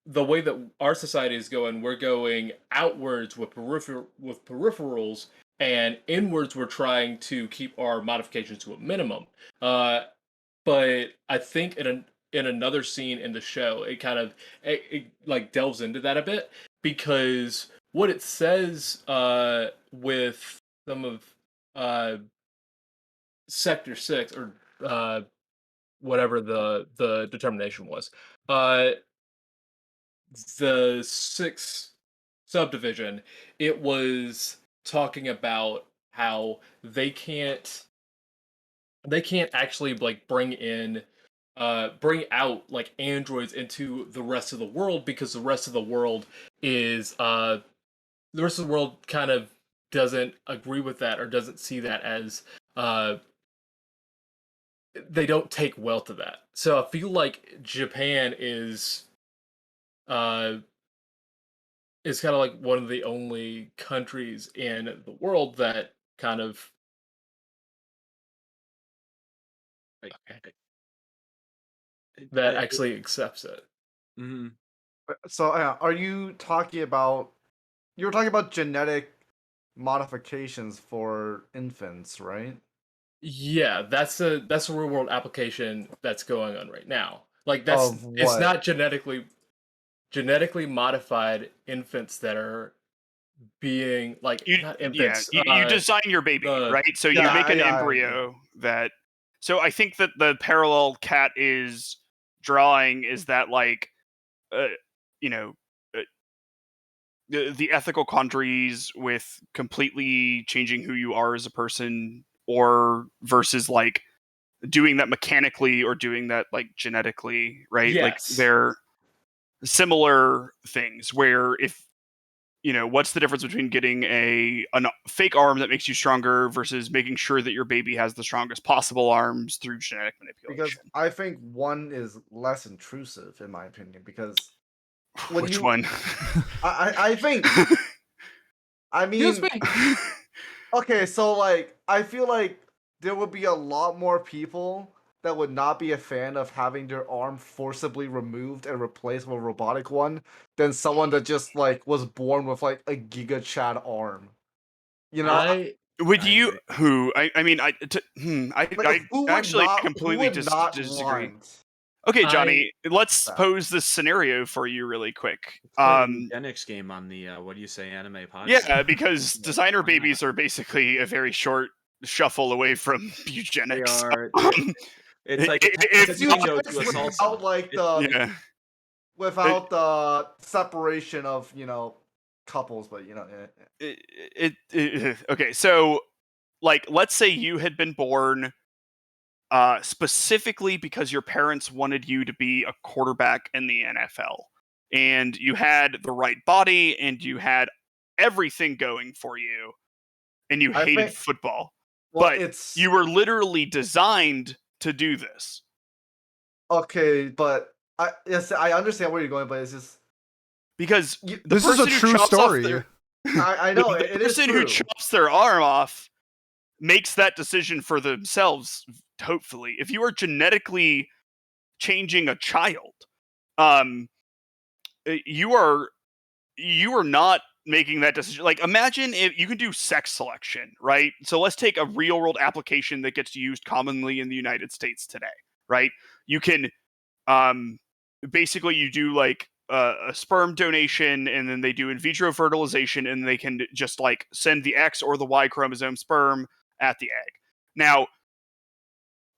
the way that our society is going, we're going outwards with peripherals, and inwards we're trying to keep our modifications to a minimum. Uh, but I think in another scene in the show, it kind of it like delves into that a bit because what it says with some of uh Sector 6 or whatever the determination was. Uh the sixth subdivision, it was talking about how they can't actually like bring out like androids into the rest of the world because is the rest of the world kind of doesn't agree with that or doesn't see that as uh they don't take well to that. So I feel like Japan uh is kind of like one of the only countries in the world that kind of Like, that actually accepts it. mhm. So, are you talking about? You were talking about genetic modifications for infants, right? Yeah, that's a real world application that's going on right now. Like Of it's what? not genetically modified infants that are being like You not yeah, infants. you design your baby, The right? So you Yeah, make an yeah. embryo that. So I think that the parallel Cat is drawing is that like, uh, you know, uh, the ethical quandaries with completely changing who you are as a person, or versus like doing that mechanically or doing that like genetically, right? Like yes. they're similar things where if what's the difference between getting a fake arm that makes you stronger versus making sure that your baby has the strongest possible arms through genetic Because manipulation? I think one is less intrusive, in my opinion. Because when Which you, one? I think, I Excuse mean, me. okay, so like, I feel like there would be a lot more people that would not be a fan of having their arm forcibly removed and replaced with a robotic one than someone that just like was born with like a Giga Chad arm. You know, I Would I you? agree. Who? I mean, like I actually who completely would not disagree. want Okay, I Johnny, let's that? pose this scenario for you really quick. Let's play the eugenics game on the What Do You Say Anime podcast. Yeah, because Yeah, designer why not? babies are basically a very short shuffle away from They eugenics. are. Um, It's like it's a if tango to Eugenics a salsa. without like It's the yeah, it, without the separation of couples, but okay. So, like, let's say you had been born specifically because your parents wanted you to be a quarterback in the NFL, and you had the right body, and you had everything going for you, and you I hated think football, well but it's you were literally designed to do this okay, but I understand where you're going, but it's just because you, the This is a person who true chops off story. their I know the it is person who true. chops their arm off makes that decision for themselves. Hopefully, if you are genetically changing a child, um, you are not making that decision. Like, imagine if you can do sex selection, right? So let's take a real world application that gets used commonly in the United States today, right? You can, um, basically, you do like a sperm donation, and then they do in vitro fertilization, and they can just like send the X or the Y chromosome sperm at the egg. Now,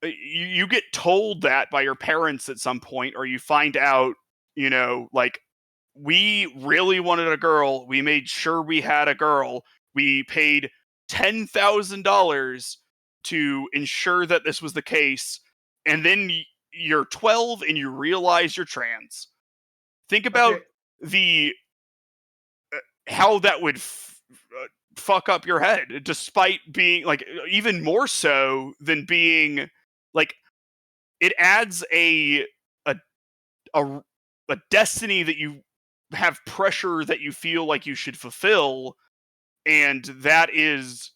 you get told that by your parents at some point, or you find out, like, we really wanted a girl. We made sure we had a girl. We paid $10,000 to ensure that this was the case. And then you're 12 and you realize you're trans. Think about Okay. the how that would fuck up your head, despite being like even more so than being like it adds a a, a destiny that you have pressure that you feel like you should fulfill, and that is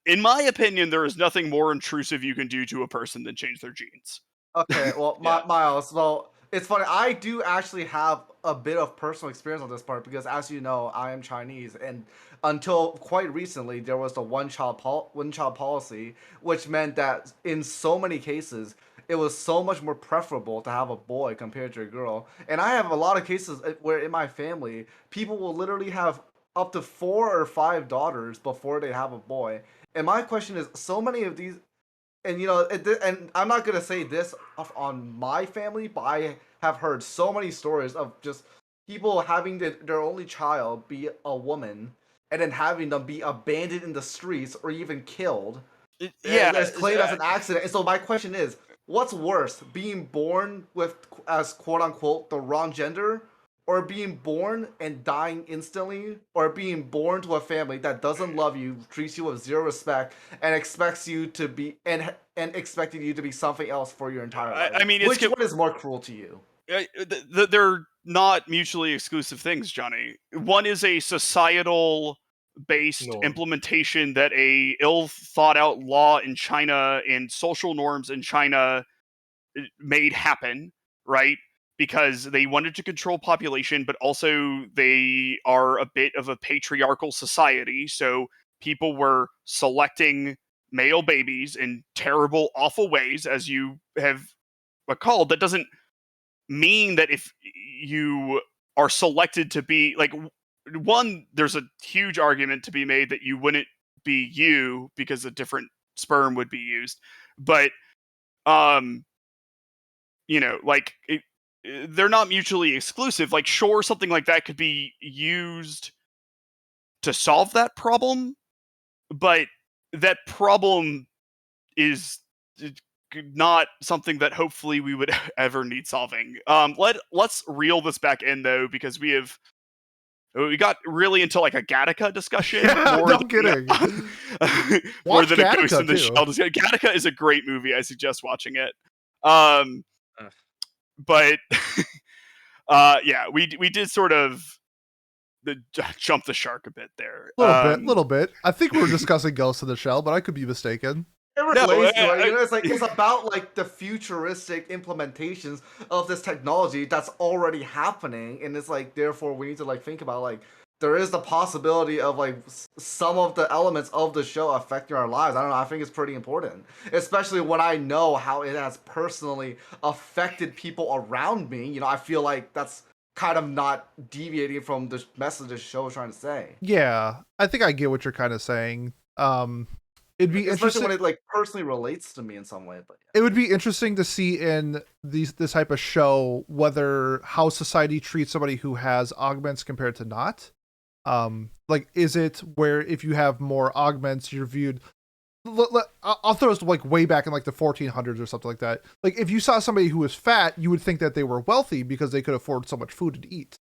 in my opinion there is nothing more intrusive you can do to a person than change their genes. Okay, well, Yeah. Miles, well, it's funny. I do actually have a bit of personal experience on this part because, as you know, I am Chinese, and until quite recently, there was the one child policy, which meant that in so many cases, it was so much more preferable to have a boy compared to a girl. And I have a lot of cases where in my family, people will literally have up to 4 or 5 daughters before they have a boy. And my question is, so many of these, and and I'm not gonna say this on my family, but I have heard so many stories of just people having their only child be a woman, and then having them be abandoned in the streets or even killed, Yeah, as claimed as an accident. And so my question is, what's worse, being born with as quote unquote the wrong gender, or being born and dying instantly, or being born to a family that doesn't love you, treats you with zero respect, and expects you to be and expecting you to be something else for your entire life? I mean Which one is more cruel to you? they're not mutually exclusive things, Johnny. One is a societal based Norm. implementation that a ill thought out law in China and social norms in China made happen, right? Because they wanted to control population, but also they are a bit of a patriarchal society. So people were selecting male babies in terrible, awful ways, as you have recalled. That doesn't mean that if you are selected to be like one, there's a huge argument to be made that you wouldn't be you because a different sperm would be used. But um like they're not mutually exclusive. Like, sure, something like that could be used to solve that problem, but that problem is not something that hopefully we would ever need solving. Let's reel this back in though, because we got really into like a Gattaca discussion Yeah, more no than kidding. more Watch than a Ghost Gattaca in the too. Shell discussion. Gattaca is a great movie. I suggest watching it. Um, Ugh. but yeah, we did sort of jump the shark a bit there. Little bit. I think we were discussing Ghost in the Shell, but I could be mistaken. It No, relates to it. It's like it's about like the futuristic implementations of this technology that's already happening, and it's like therefore we need to like think about like there is the possibility of like some of the elements of the show affecting our lives. I don't know. I think it's pretty important, especially when I know how it has personally affected people around me. I feel like that's kind of not deviating from the message the show is trying to say. Yeah, I think I get what you're kind of saying. It'd be Especially interesting. when it like personally relates to me in some way. But It would be interesting to see in this type of show whether how society treats somebody who has augments compared to not. Like, is it where if you have more augments, you're viewed? I'll throw us like way back in like the 1400s or something like that. Like, if you saw somebody who was fat, you would think that they were wealthy because they could afford so much food to eat.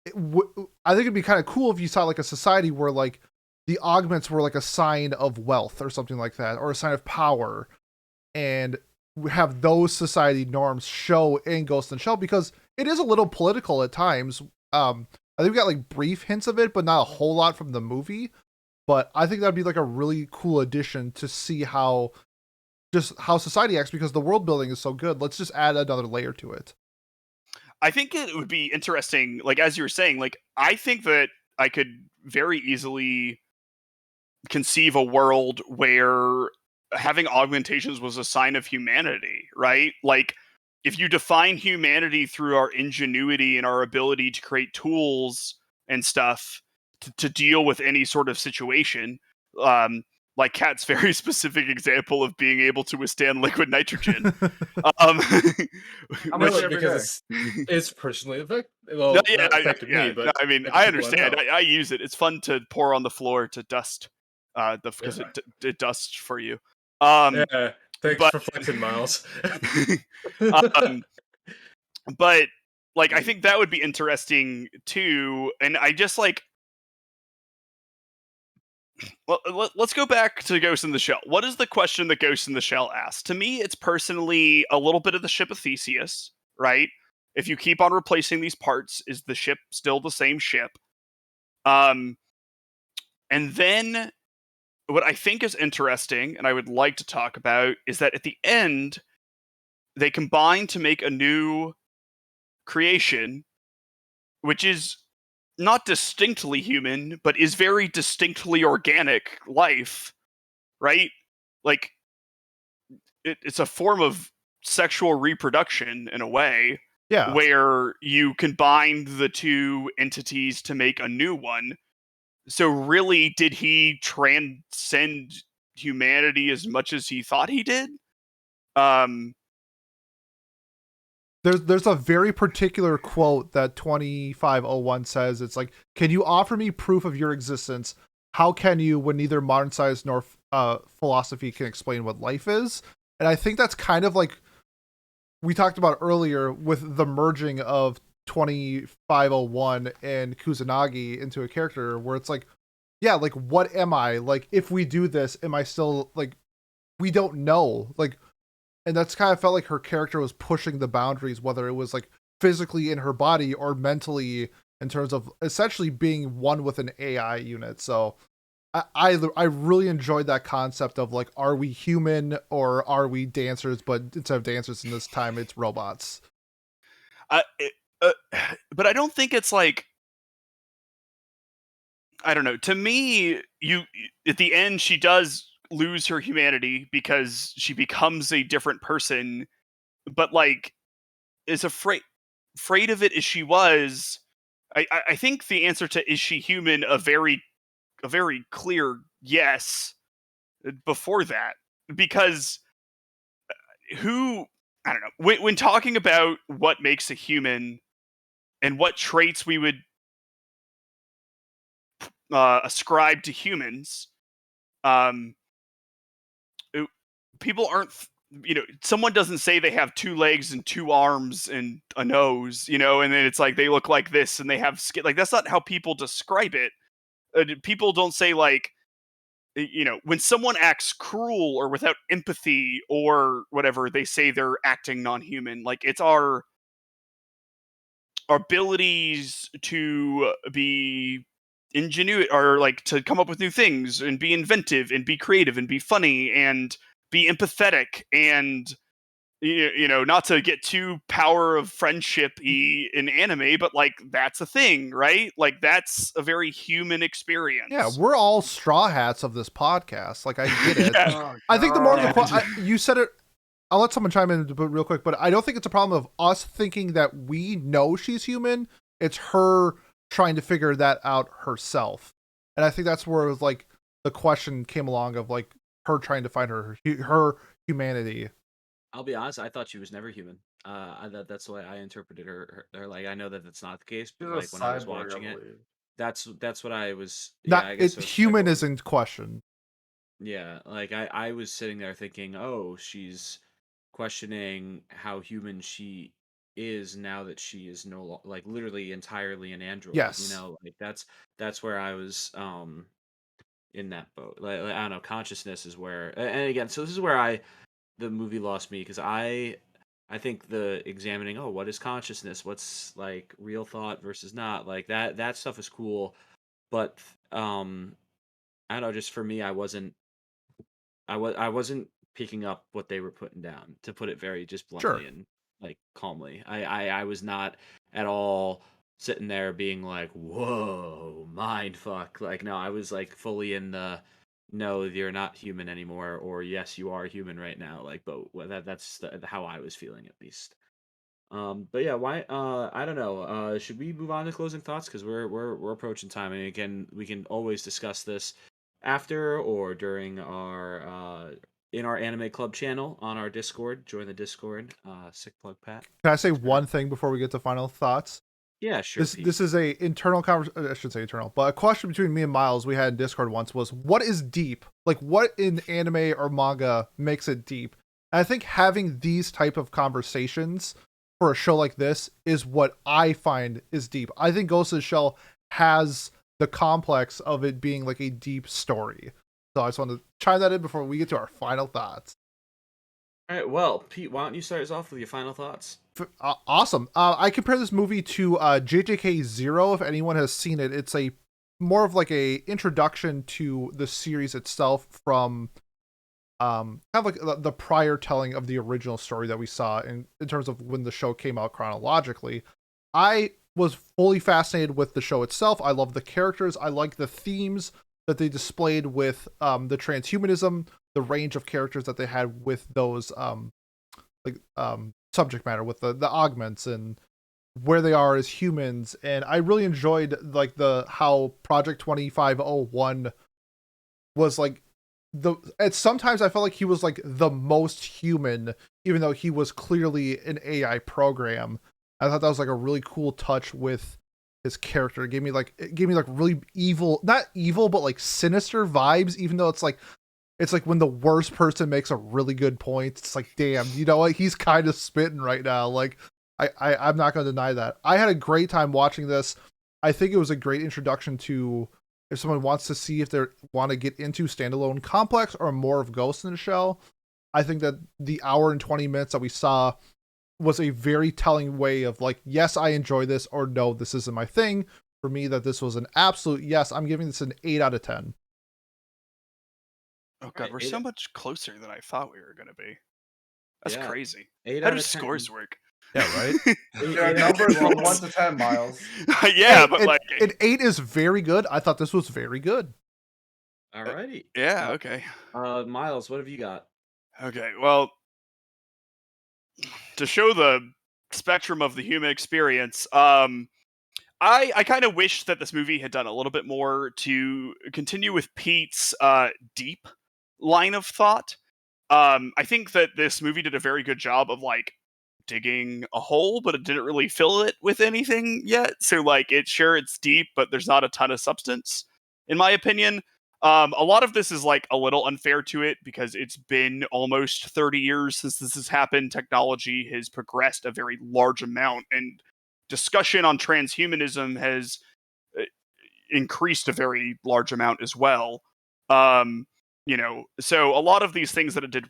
I think it'd be kind of cool if you saw like a society where like the augments were like a sign of wealth or something like that, or a sign of power, and have those society norms show in Ghost in the Shell, because it is a little political at times. I think we got like brief hints of it, but not a whole lot from the movie. But I think that'd be like a really cool addition to see how society acts, because the world building is so good. Let's just add another layer to it. I think it would be interesting, like as you were saying, like I think that I could very easily conceive a world where having augmentations was a sign of humanity, right? Like if you define humanity through our ingenuity and our ability to create tools and stuff to deal with any sort of situation, like Kat's very specific example of being able to withstand liquid nitrogen, um, How No, much but every because day? it's personally no, well, not affected me, no, but I mean, affected I people I understand. know. I use it. It's fun to pour on the floor to dust, because Yeah. it dusts for you. Yeah. Thanks But for flexing, Miles. um, but like I think that would be interesting too. And I just like, well, let's go back to Ghost in the Shell. What is the question that Ghost in the Shell asks? To me, it's personally a little bit of the ship of Theseus, right? If you keep on replacing these parts, is the ship still the same ship? Um, and then what I think is interesting, and I would like to talk about, is that at the end, they combine to make a new creation, which is not distinctly human, but is very distinctly organic life, right? Like, it's a form of sexual reproduction in a way, Yeah. where you combine the two entities to make a new one. So really, did he transcend humanity as much as he thought he did? Um, There's a very particular quote that 2501 says. It's like, can you offer me proof of your existence? How can you, when neither modern science nor philosophy can explain what life is? And I think that's kind of like we talked about earlier with the merging of 2501 and Kusanagi into a character, where it's like, yeah, like, what am I? Like, if we do this, am I still, like, we don't know. Like, and that's kind of felt like her character was pushing the boundaries, whether it was like physically in her body or mentally, in terms of essentially being one with an AI unit. So I really enjoyed that concept of like, are we human or are we dancers? But instead of dancers in this time, it's robots. I, it, uh, but I don't think it's like, I don't know. To me, you at the end she does lose her humanity because she becomes a different person, but like is afraid of it as she was. I think the answer to is she human a very clear yes before that, because who, I don't know, when talking about what makes a human and what traits we would ascribe to humans, um, people aren't, someone doesn't say they have two legs and two arms and a nose, and then it's like they look like this and they have skin. Like, that's not how people describe it. People don't say like, when someone acts cruel or without empathy or whatever, they say they're acting non-human. Like, it's our abilities to be ingenuity, or like to come up with new things and be inventive and be creative and be funny and be empathetic, and not to get too power of friendship in anime, but like that's a thing, right? Like, that's a very human Yeah, experience. we're all straw hats of this podcast. Like, I get it. Yeah. Oh I think the more the god. you said it. I'll let someone chime in real quick, but I don't think it's a problem of us thinking that we know she's human. It's her trying to figure that out herself, and I think that's where like the question came along of like her trying to find her humanity. I'll be honest, I thought she was never human. That's the way I interpreted her. Like, I know that that's not the case, She's but a like when I was cyborg, I watching it, believe. that's what I was. Yeah, Not I guess it. so. Human Cyborg. isn't question. Yeah, like I was sitting there thinking, oh, she's questioning how human she is now that she is no like literally entirely an android. Yes, Like that's where I was in that boat. Like, I don't know, consciousness is where, and again, so this is where the movie lost me, because I think the examining, oh, what is consciousness, what's like real thought versus not, like that stuff is cool, but I don't know, just for me, I wasn't picking up what they were putting down, to put it very just sure. bluntly and like calmly. I was not at all sitting there being like, whoa, mind fuck. Like, no, I was like fully in the, no, you're not human anymore, or yes, you are human right now. Like, but that's how I was feeling, at least. But yeah, why? I don't know. Should we move on to closing thoughts? Because we're approaching time, and again, we can always discuss this after or during our in our anime club channel on our Discord. Join the Discord. Sick plug, Pat. Can I say one thing before we get to final thoughts? Yeah, sure. This is a internal conversation. I should say internal, but a question between me and Miles we had in Discord once was, what is deep? Like, what in anime or manga makes it deep? And I think having these type of conversations for a show like this is what I find is deep. I think Ghost in the Shell has the complex of it being like a deep story. So I just want to chime that in before we get to our final thoughts. All right. Well, Pete, why don't you start us off with your final thoughts? Awesome. I compare this movie to JJK Zero. If anyone has seen it, it's a more of like a introduction to the series itself from kind of like the prior telling of the original story that we saw in terms of when the show came out chronologically. I was fully fascinated with the show itself. I love the characters. I like the themes that they displayed with the transhumanism, the range of characters that they had with those subject matter with the augments and where they are as humans. And I really enjoyed like the how Project 2501 was like and sometimes I felt like he was like the most human, even though he was clearly an AI program. I thought that was like a really cool touch with his character. It gave me like really evil, not evil, but like sinister vibes, even though it's like when the worst person makes a really good point. It's like, damn, you know what? He's kind of spitting right now. Like, I'm not going to deny that. I had a great time watching this. I think it was a great introduction to if someone wants to see if they want to get into standalone complex or more of Ghost in the Shell. I think that the hour and 20 minutes that we saw was a very telling way of like, yes, I enjoy this, or no, this isn't my thing. For me, that this was an absolute yes. I'm giving this an 8 out of 10. Oh god, we're so much closer than I thought we were gonna be. That's Yeah. crazy. 8 How out do of 10. scores work? Yeah, right? There are numbers from 1 to 10, Miles. Yeah, Hey, but like, an 8 is very good. I thought this was very good. Alrighty. yeah, okay, Miles, what have you got? okay. Well, to show the spectrum of the human experience, I kind of wish that this movie had done a little bit more to continue with Pete's deep line of thought. I think that this movie did a very good job of like digging a hole, but it didn't really fill it with anything yet. So like it's deep, but there's not a ton of substance, in my opinion. A lot of this is like a little unfair to it because it's been almost 30 years since this has happened. Technology has progressed a very large amount, and discussion on transhumanism has uh, increased a very large amount as well. Um, so a lot of these things that it did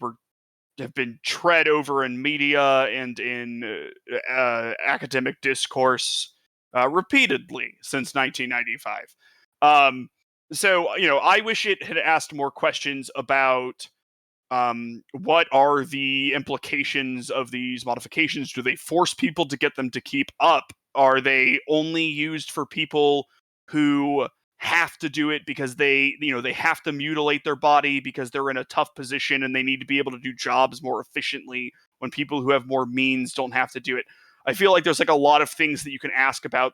have been tread over in media and in academic discourse repeatedly since 1995. Um, so, I wish it had asked more questions about what are the implications of these modifications? Do they force people to get them to keep up? Are they only used for people who have to do it because they have to mutilate their body because they're in a tough position and they need to be able to do jobs more efficiently when people who have more means don't have to do it? I feel like there's like a lot of things that you can ask about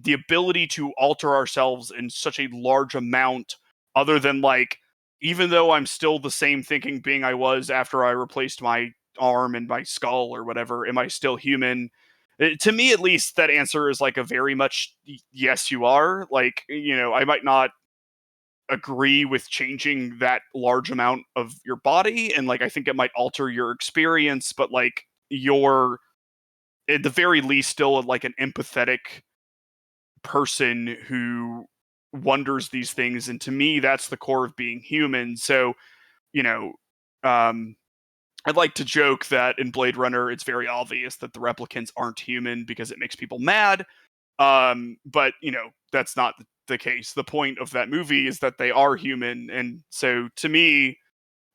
the ability to alter ourselves in such a large amount, other than like, even though I'm still the same thinking being I was after I replaced my arm and my skull or whatever, am I still human? To me, at least, that answer is like a very much yes, you are. Like, I might not agree with changing that large amount of your body, and like, I think it might alter your experience, but like, you're at the very least still like an empathetic person who wonders these things, and to me that's the core of being human. So, you know um I'd like to joke that in Blade Runner it's very obvious that the replicants aren't human because it makes people mad, but that's not the case. The point of that movie is that they are human, and so to me,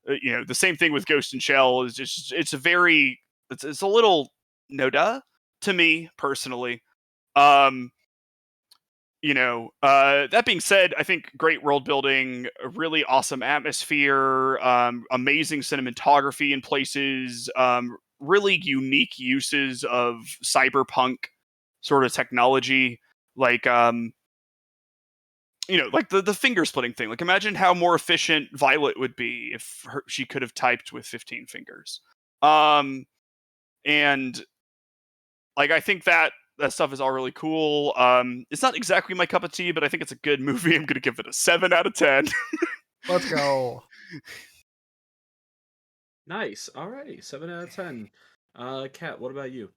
the same thing with Ghost and Shell is just it's a little no duh to me personally. um that being said, I think great world building, a really awesome atmosphere, amazing cinematography in places, really unique uses of cyberpunk sort of technology, like like the finger splitting thing. Like, imagine how more efficient Violet would be if she could have typed with 15 fingers. And like, I think that stuff is all really cool. It's not exactly my cup of tea, but I think it's a good movie. I'm gonna give it a 7 out of 10. Let's go. Nice. Alrighty, 7 out of 10. Kat, what about you?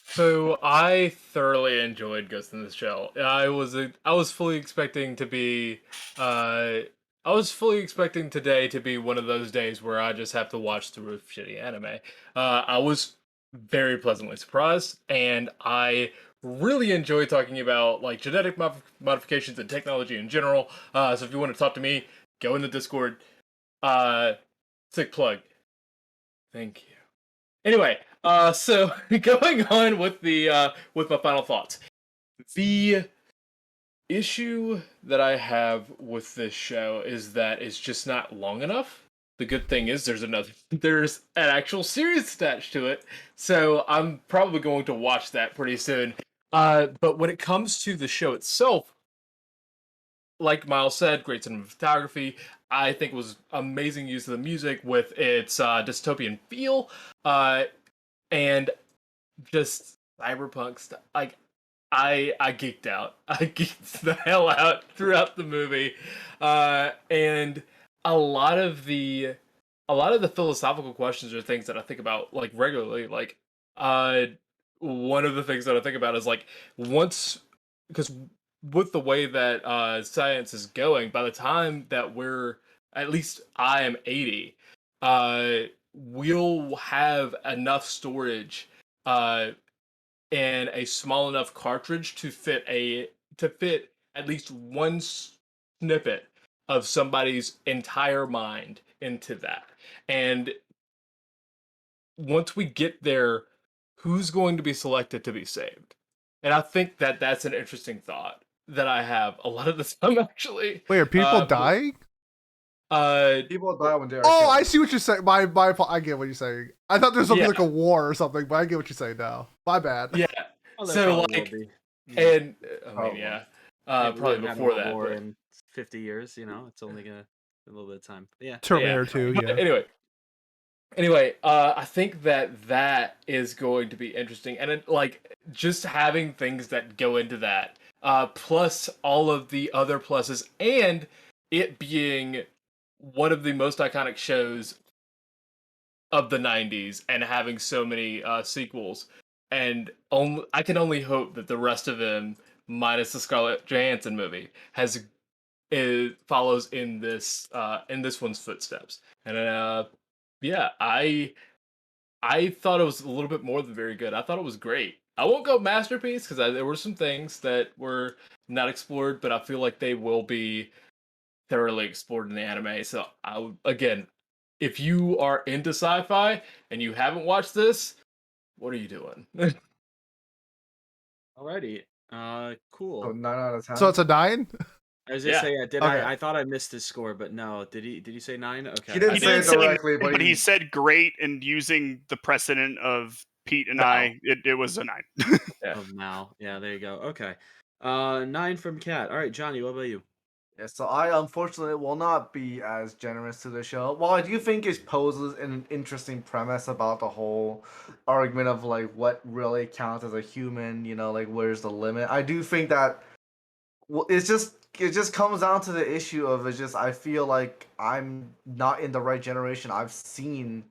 So I thoroughly enjoyed Ghost in the Shell. I was fully expecting to be uh I was fully expecting today to be one of those days where I just have to watch through shitty anime. I was very pleasantly surprised, and I really enjoy talking about like genetic modifications and technology in general. So if you want to talk to me, go in the Discord. Uh, sick plug. Thank you. Anyway, so going on with my final thoughts. The issue that I have with this show is that it's just not long enough. The good thing is there's an actual series attached to it, so I'm probably going to watch that pretty soon. But when it comes to the show itself, like Miles said, great cinematography. I think it was amazing use of the music with its dystopian feel. And just cyberpunk stuff. Like, I geeked out. I geeked the hell out throughout the movie, and a lot of the a lot of the philosophical questions are things that I think about like regularly. Like, uh, one of the things that I think about is like once because with the way that science is going, by the time that we're at least I am 80, we'll have enough storage uh and a small enough cartridge to fit at least one snippet of somebody's entire mind into that. And once we get there, who's going to be selected to be saved? And I think that that's an interesting thought that I have a lot of the time actually. Wait, are people Uh, dying? People die when they are Oh, killed. I see what you're saying. I get what you're saying. I thought there was something yeah, like a war or something, but I get what you're saying now. My bad. yeah. Oh, there So probably will like, be. and I mean, Probably. yeah, Yeah, we probably haven't had a before world that, war but in 50 years. It's only gonna be a little bit of time. But yeah. yeah. Terminator 2, But yeah. anyway, I think that that is going to be interesting, and like just having things that go into that, plus all of the other pluses, and it being one of the most iconic shows of the '90s, and having so many sequels, and I can only hope that the rest of them, minus the Scarlett Johansson movie, has it follows in this one's footsteps, and yeah, I thought it was a little bit more than very good. I thought it was great. I won't go masterpiece because there were some things that were not explored, but I feel like they will be thoroughly explored in the anime. So I would, again, if you are into sci-fi and you haven't watched this, what are you doing? Alrighty. So Cool. 9 out of 10. So it's a 9? I was gonna Yeah. say, did Okay. I thought I missed his score, but no. Did he say 9? Okay. He didn't I say did it say- directly, but he said great, and using the precedent of Pete and No. it was a 9. Yeah. Of Mal. Yeah, there you go. Okay. 9 from Cat. All right, Johnny, what about you? Yeah, so I unfortunately will not be as generous to the show. While I do think it poses an interesting premise about the whole argument of like what really counts as a human, like where's the limit. I do think that it just comes down to the issue of it's just I feel like I'm not in the right generation. I've seen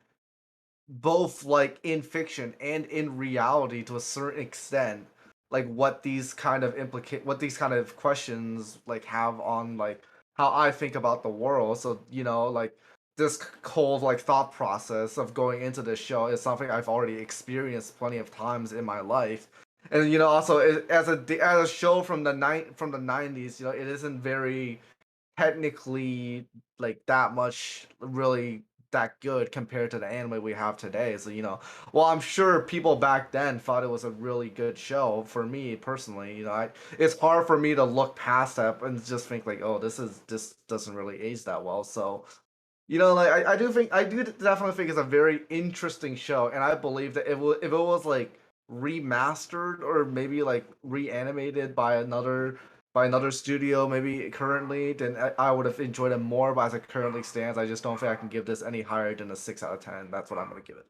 both like in fiction and in reality to a certain extent like what these kind of questions like have on like how I think about the world. So like this whole like thought process of going into this show is something I've already experienced plenty of times in my life. And also as a show from the 90s, it isn't very technically like that much really that good compared to the anime we have today. So well, I'm sure people back then thought it was a really good show. For me personally, it's hard for me to look past that and just think like, oh, this doesn't really age that well. So like I do definitely think it's a very interesting show, and I believe that if it was like remastered or maybe like reanimated by another studio, maybe currently, then I would have enjoyed it more. But as it currently stands, I just don't think I can give this any higher than a 6 out of 10. That's what I'm gonna give it.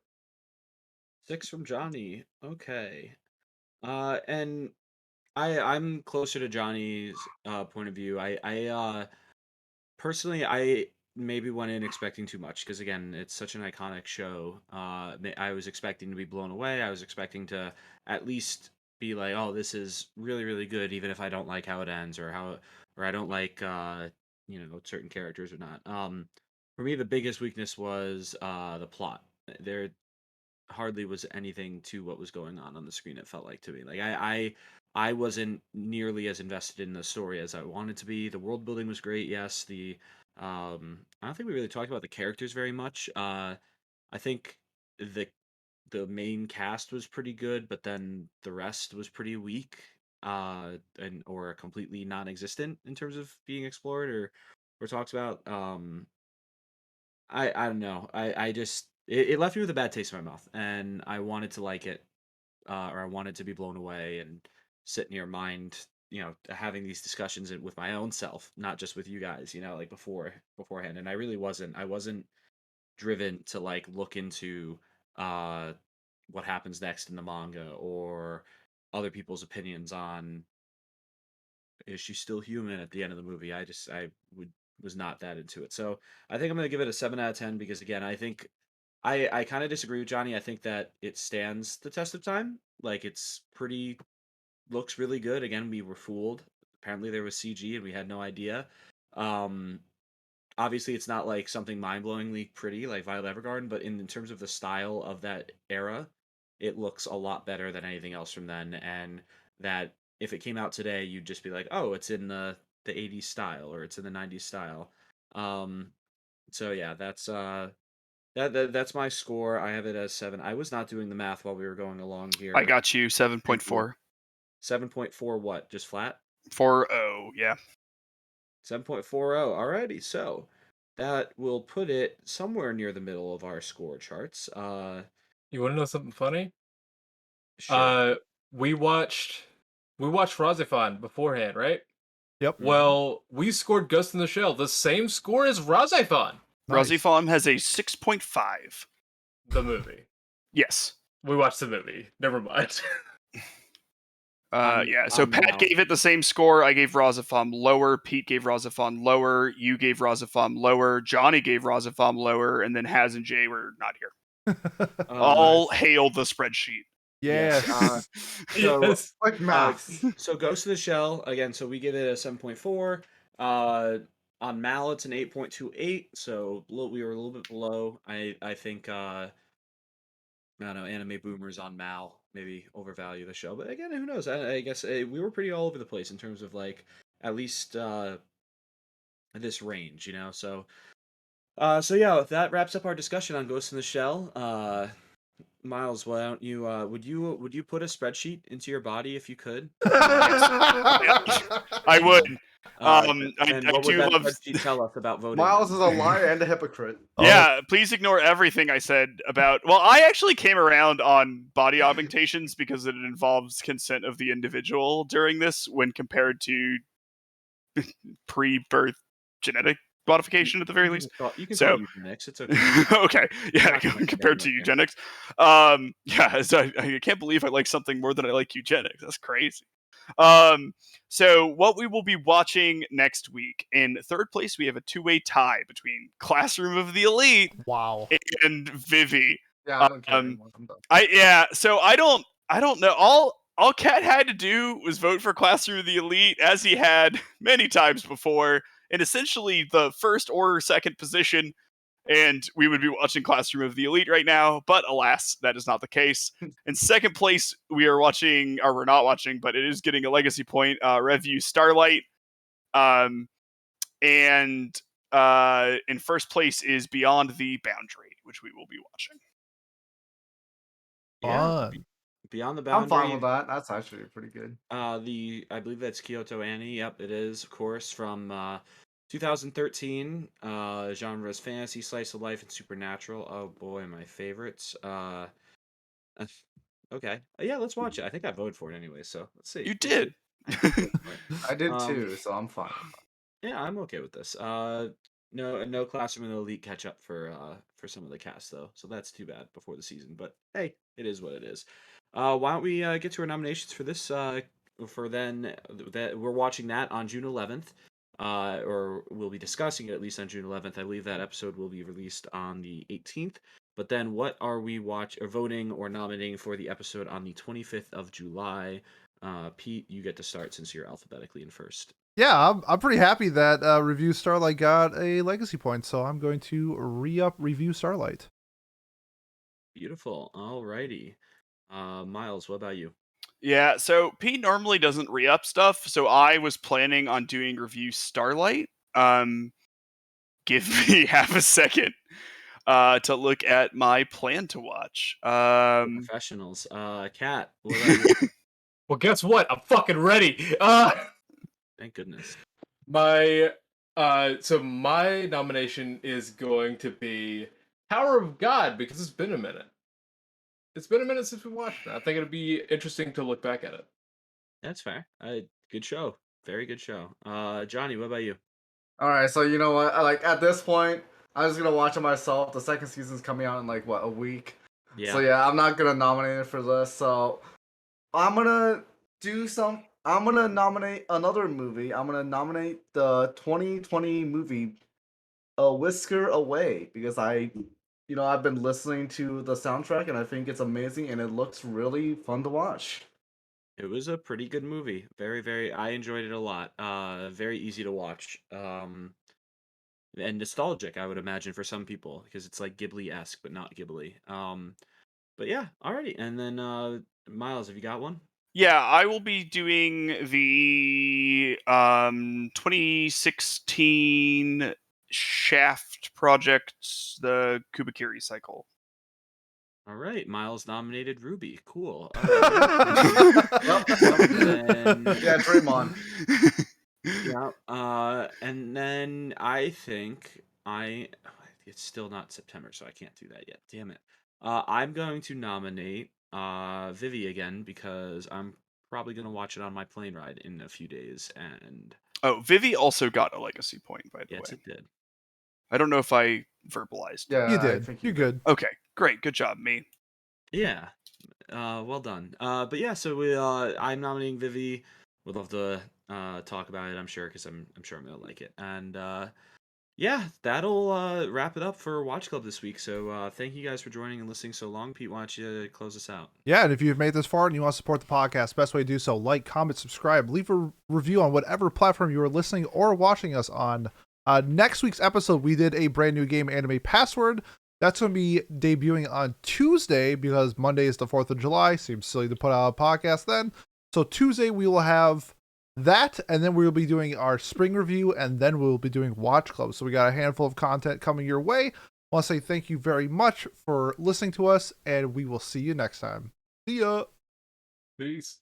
6 from Johnny. Okay. And I'm closer to Johnny's point of view. Personally, I maybe went in expecting too much because again, it's such an iconic show. I was expecting to be blown away. I was expecting to at least be like, "Oh, this is really, really good," even if I don't like how it ends or I don't like certain characters or not. For me, the biggest weakness was the plot. There hardly was anything to what was going on the screen. It felt like to me, like I wasn't nearly as invested in the story as I wanted to be. The world building was great, yes. I don't think we really talked about the characters very much. I think the the main cast was pretty good, but then the rest was pretty weak, and or completely non-existent in terms of being explored or talked about. I don't know. I just it left me with a bad taste in my mouth, and I wanted to like it, or I wanted to be blown away and sit near mind, having these discussions with my own self, not just with you guys, like beforehand. And I really wasn't. I wasn't driven to like look into uh what happens next in the manga or other people's opinions on is she still human at the end of the movie. I would was not that into it. So I think I'm gonna give it a 7 out of 10 because again, I think I kind of disagree with Johnny. I think that it stands the test of time. Like it's pretty looks really good. Again, we were fooled. Apparently there was CG and we had no idea. Um Obviously it's not like something mind-blowingly pretty like Violet Evergarden, but in terms of the style of that era, it looks a lot better than anything else from then. And that if it came out today, you'd just be like, oh, it's in the 80s style or it's in the 90s style. Um, so yeah, that's my score. I have it as 7. I was not doing the math while we were going along I here. got you Thank you. 7.4. 7.4 what? Just flat? 4.0, yeah. 7.40. Alrighty, so that will put it somewhere near the middle of our score charts. You want to know something funny? Sure. Uh, we watched Razifan beforehand, right? Yep. Well, we scored Ghost in the Shell the same score as Razifan, Nice. Razifam has a 6.5. the movie. Yes. We watched the movie. Never mind. Yeah, so I'm Pat now. gave it the same score. I gave Razifam lower. Pete gave Razifam lower. You gave Razifam lower. Johnny gave Razifam lower. And then Haz and Jay were not here. All Nice. hail the spreadsheet. Yes. Yes. So Yes. Like math. so Ghost in the Shell again. So we give it a 7.4. On Mal it's an 8.28. So we were a little bit below. I think I don't know, anime boomers on Mal maybe overvalue the show, but again, who knows? I guess we were pretty all over the place in terms of like at least this range, So, so yeah, that wraps up our discussion on Ghost in the Shell. Miles, why don't you would you put a spreadsheet into your body if you could? I would. And I what would do that love. spreadsheet tell us about voting? Miles then? is a liar and a hypocrite. Yeah, please ignore everything I said about. Well, I actually came around on body augmentations because it involves consent of the individual during this when compared to pre-birth genetic modification at the very least. You can call So, it eugenics. It's okay. okay, yeah, Not gonna make compared anyone to here. eugenics. Yeah, so I can't believe I like something more than I like eugenics. That's crazy. So what we will be watching next week in third place, we have a two-way tie between Classroom of the Elite Wow. and Vivi. Yeah, I don't care Um, anymore. I'm done. so I don't know. All Cat had to do was vote for Classroom of the Elite, as he had many times before, in essentially the first or second position, and we would be watching Classroom of the Elite right now. But alas, that is not the case. In second place, we are watching, or we're not watching, but it is getting a legacy point. Review Starlight, um, and in first place is Beyond the Boundary, which we will be watching. Yeah, Fun. Beyond the I'm fine Boundary. with that. That's actually pretty good. I believe that's Kyoto Annie. Yep, it is, of course, from 2013, genres fantasy, slice of life, and supernatural. Oh boy, my favorites. Okay, yeah, let's watch it. I think I voted for it anyway, so let's see. You Let's see. did. I voted for it. I did Um, too, so I'm fine. yeah, I'm okay with this. No Classroom and Elite catch up for some of the cast though, so that's too bad before the season. But hey, it is what it is. Why don't we get to our nominations for this? For then that we're watching that on June 11th. Or we'll be discussing it at least on June 11th. I believe that episode will be released on the 18th. But then, what are we voting or nominating for the episode on the 25th of July? Pete, you get to start since you're alphabetically in first. Yeah, I'm pretty happy that Review Starlight got a legacy point, so I'm going to re-up Review Starlight. Beautiful. Alrighty. Miles, what about you? Yeah, so Pete normally doesn't re-up stuff, so I was planning on doing Review Starlight. Give me half a second to look at my plan to watch. We're professionals. Kat, what about you? Well, guess what? I'm fucking ready. Thank goodness. So my nomination is going to be Power of God because it's been a minute. It's been a minute since we watched it. I think it'd be interesting to look back at it. That's fair. Good show. Very good show. Johnny, what about you? All right, so you know what? Like at this point, I'm just gonna watch it myself. The second season's coming out in like what, a week. Yeah. So yeah, I'm not gonna nominate it for this. So I'm gonna I'm gonna nominate another movie. I'm gonna nominate the 2020 movie, A Whisker Away, because I've been listening to the soundtrack and I think it's amazing and it looks really fun to watch. It was a pretty good movie. Very, very. I enjoyed it a lot. Very easy to watch. And nostalgic, I would imagine, for some people because it's like Ghibli-esque, but not Ghibli. But yeah, alrighty. And then Miles, have you got one? Yeah, I will be doing the 2016 Shaft project, the Kubikiri cycle. All right, Miles nominated Ruby. Cool. Yep, And then, yeah, Dream On. yeah. And then I think it's still not September, so I can't do that yet. Damn it. I'm going to nominate Vivi again because I'm probably gonna watch it on my plane ride in a few days. And Oh, Vivi also got a legacy point, by the yes, way. it did. I don't know if I verbalized. Yeah, You I did. think You're did. good. Okay, great, good job, me. Yeah. Well done. But yeah, so I'm nominating Vivi. Would love to talk about it, I'm sure, because I'm sure I'm gonna like it. And yeah, that'll wrap it up for Watch Club this week. So thank you guys for joining and listening so long. Pete, why don't you close us out? Yeah, and if you've made this far and you want to support the podcast, best way to do so, like, comment, subscribe, leave a review on whatever platform you are listening or watching us on. Next week's episode, we did a brand new game, Anime Password. That's going to be debuting on Tuesday because Monday is the 4th of July. Seems silly to put out a podcast then. So Tuesday, we will have that, and then we will be doing our spring review, and then we'll be doing Watch Club. So we got a handful of content coming your way. I want to say thank you very much for listening to us, and we will see you next time. See ya. Peace.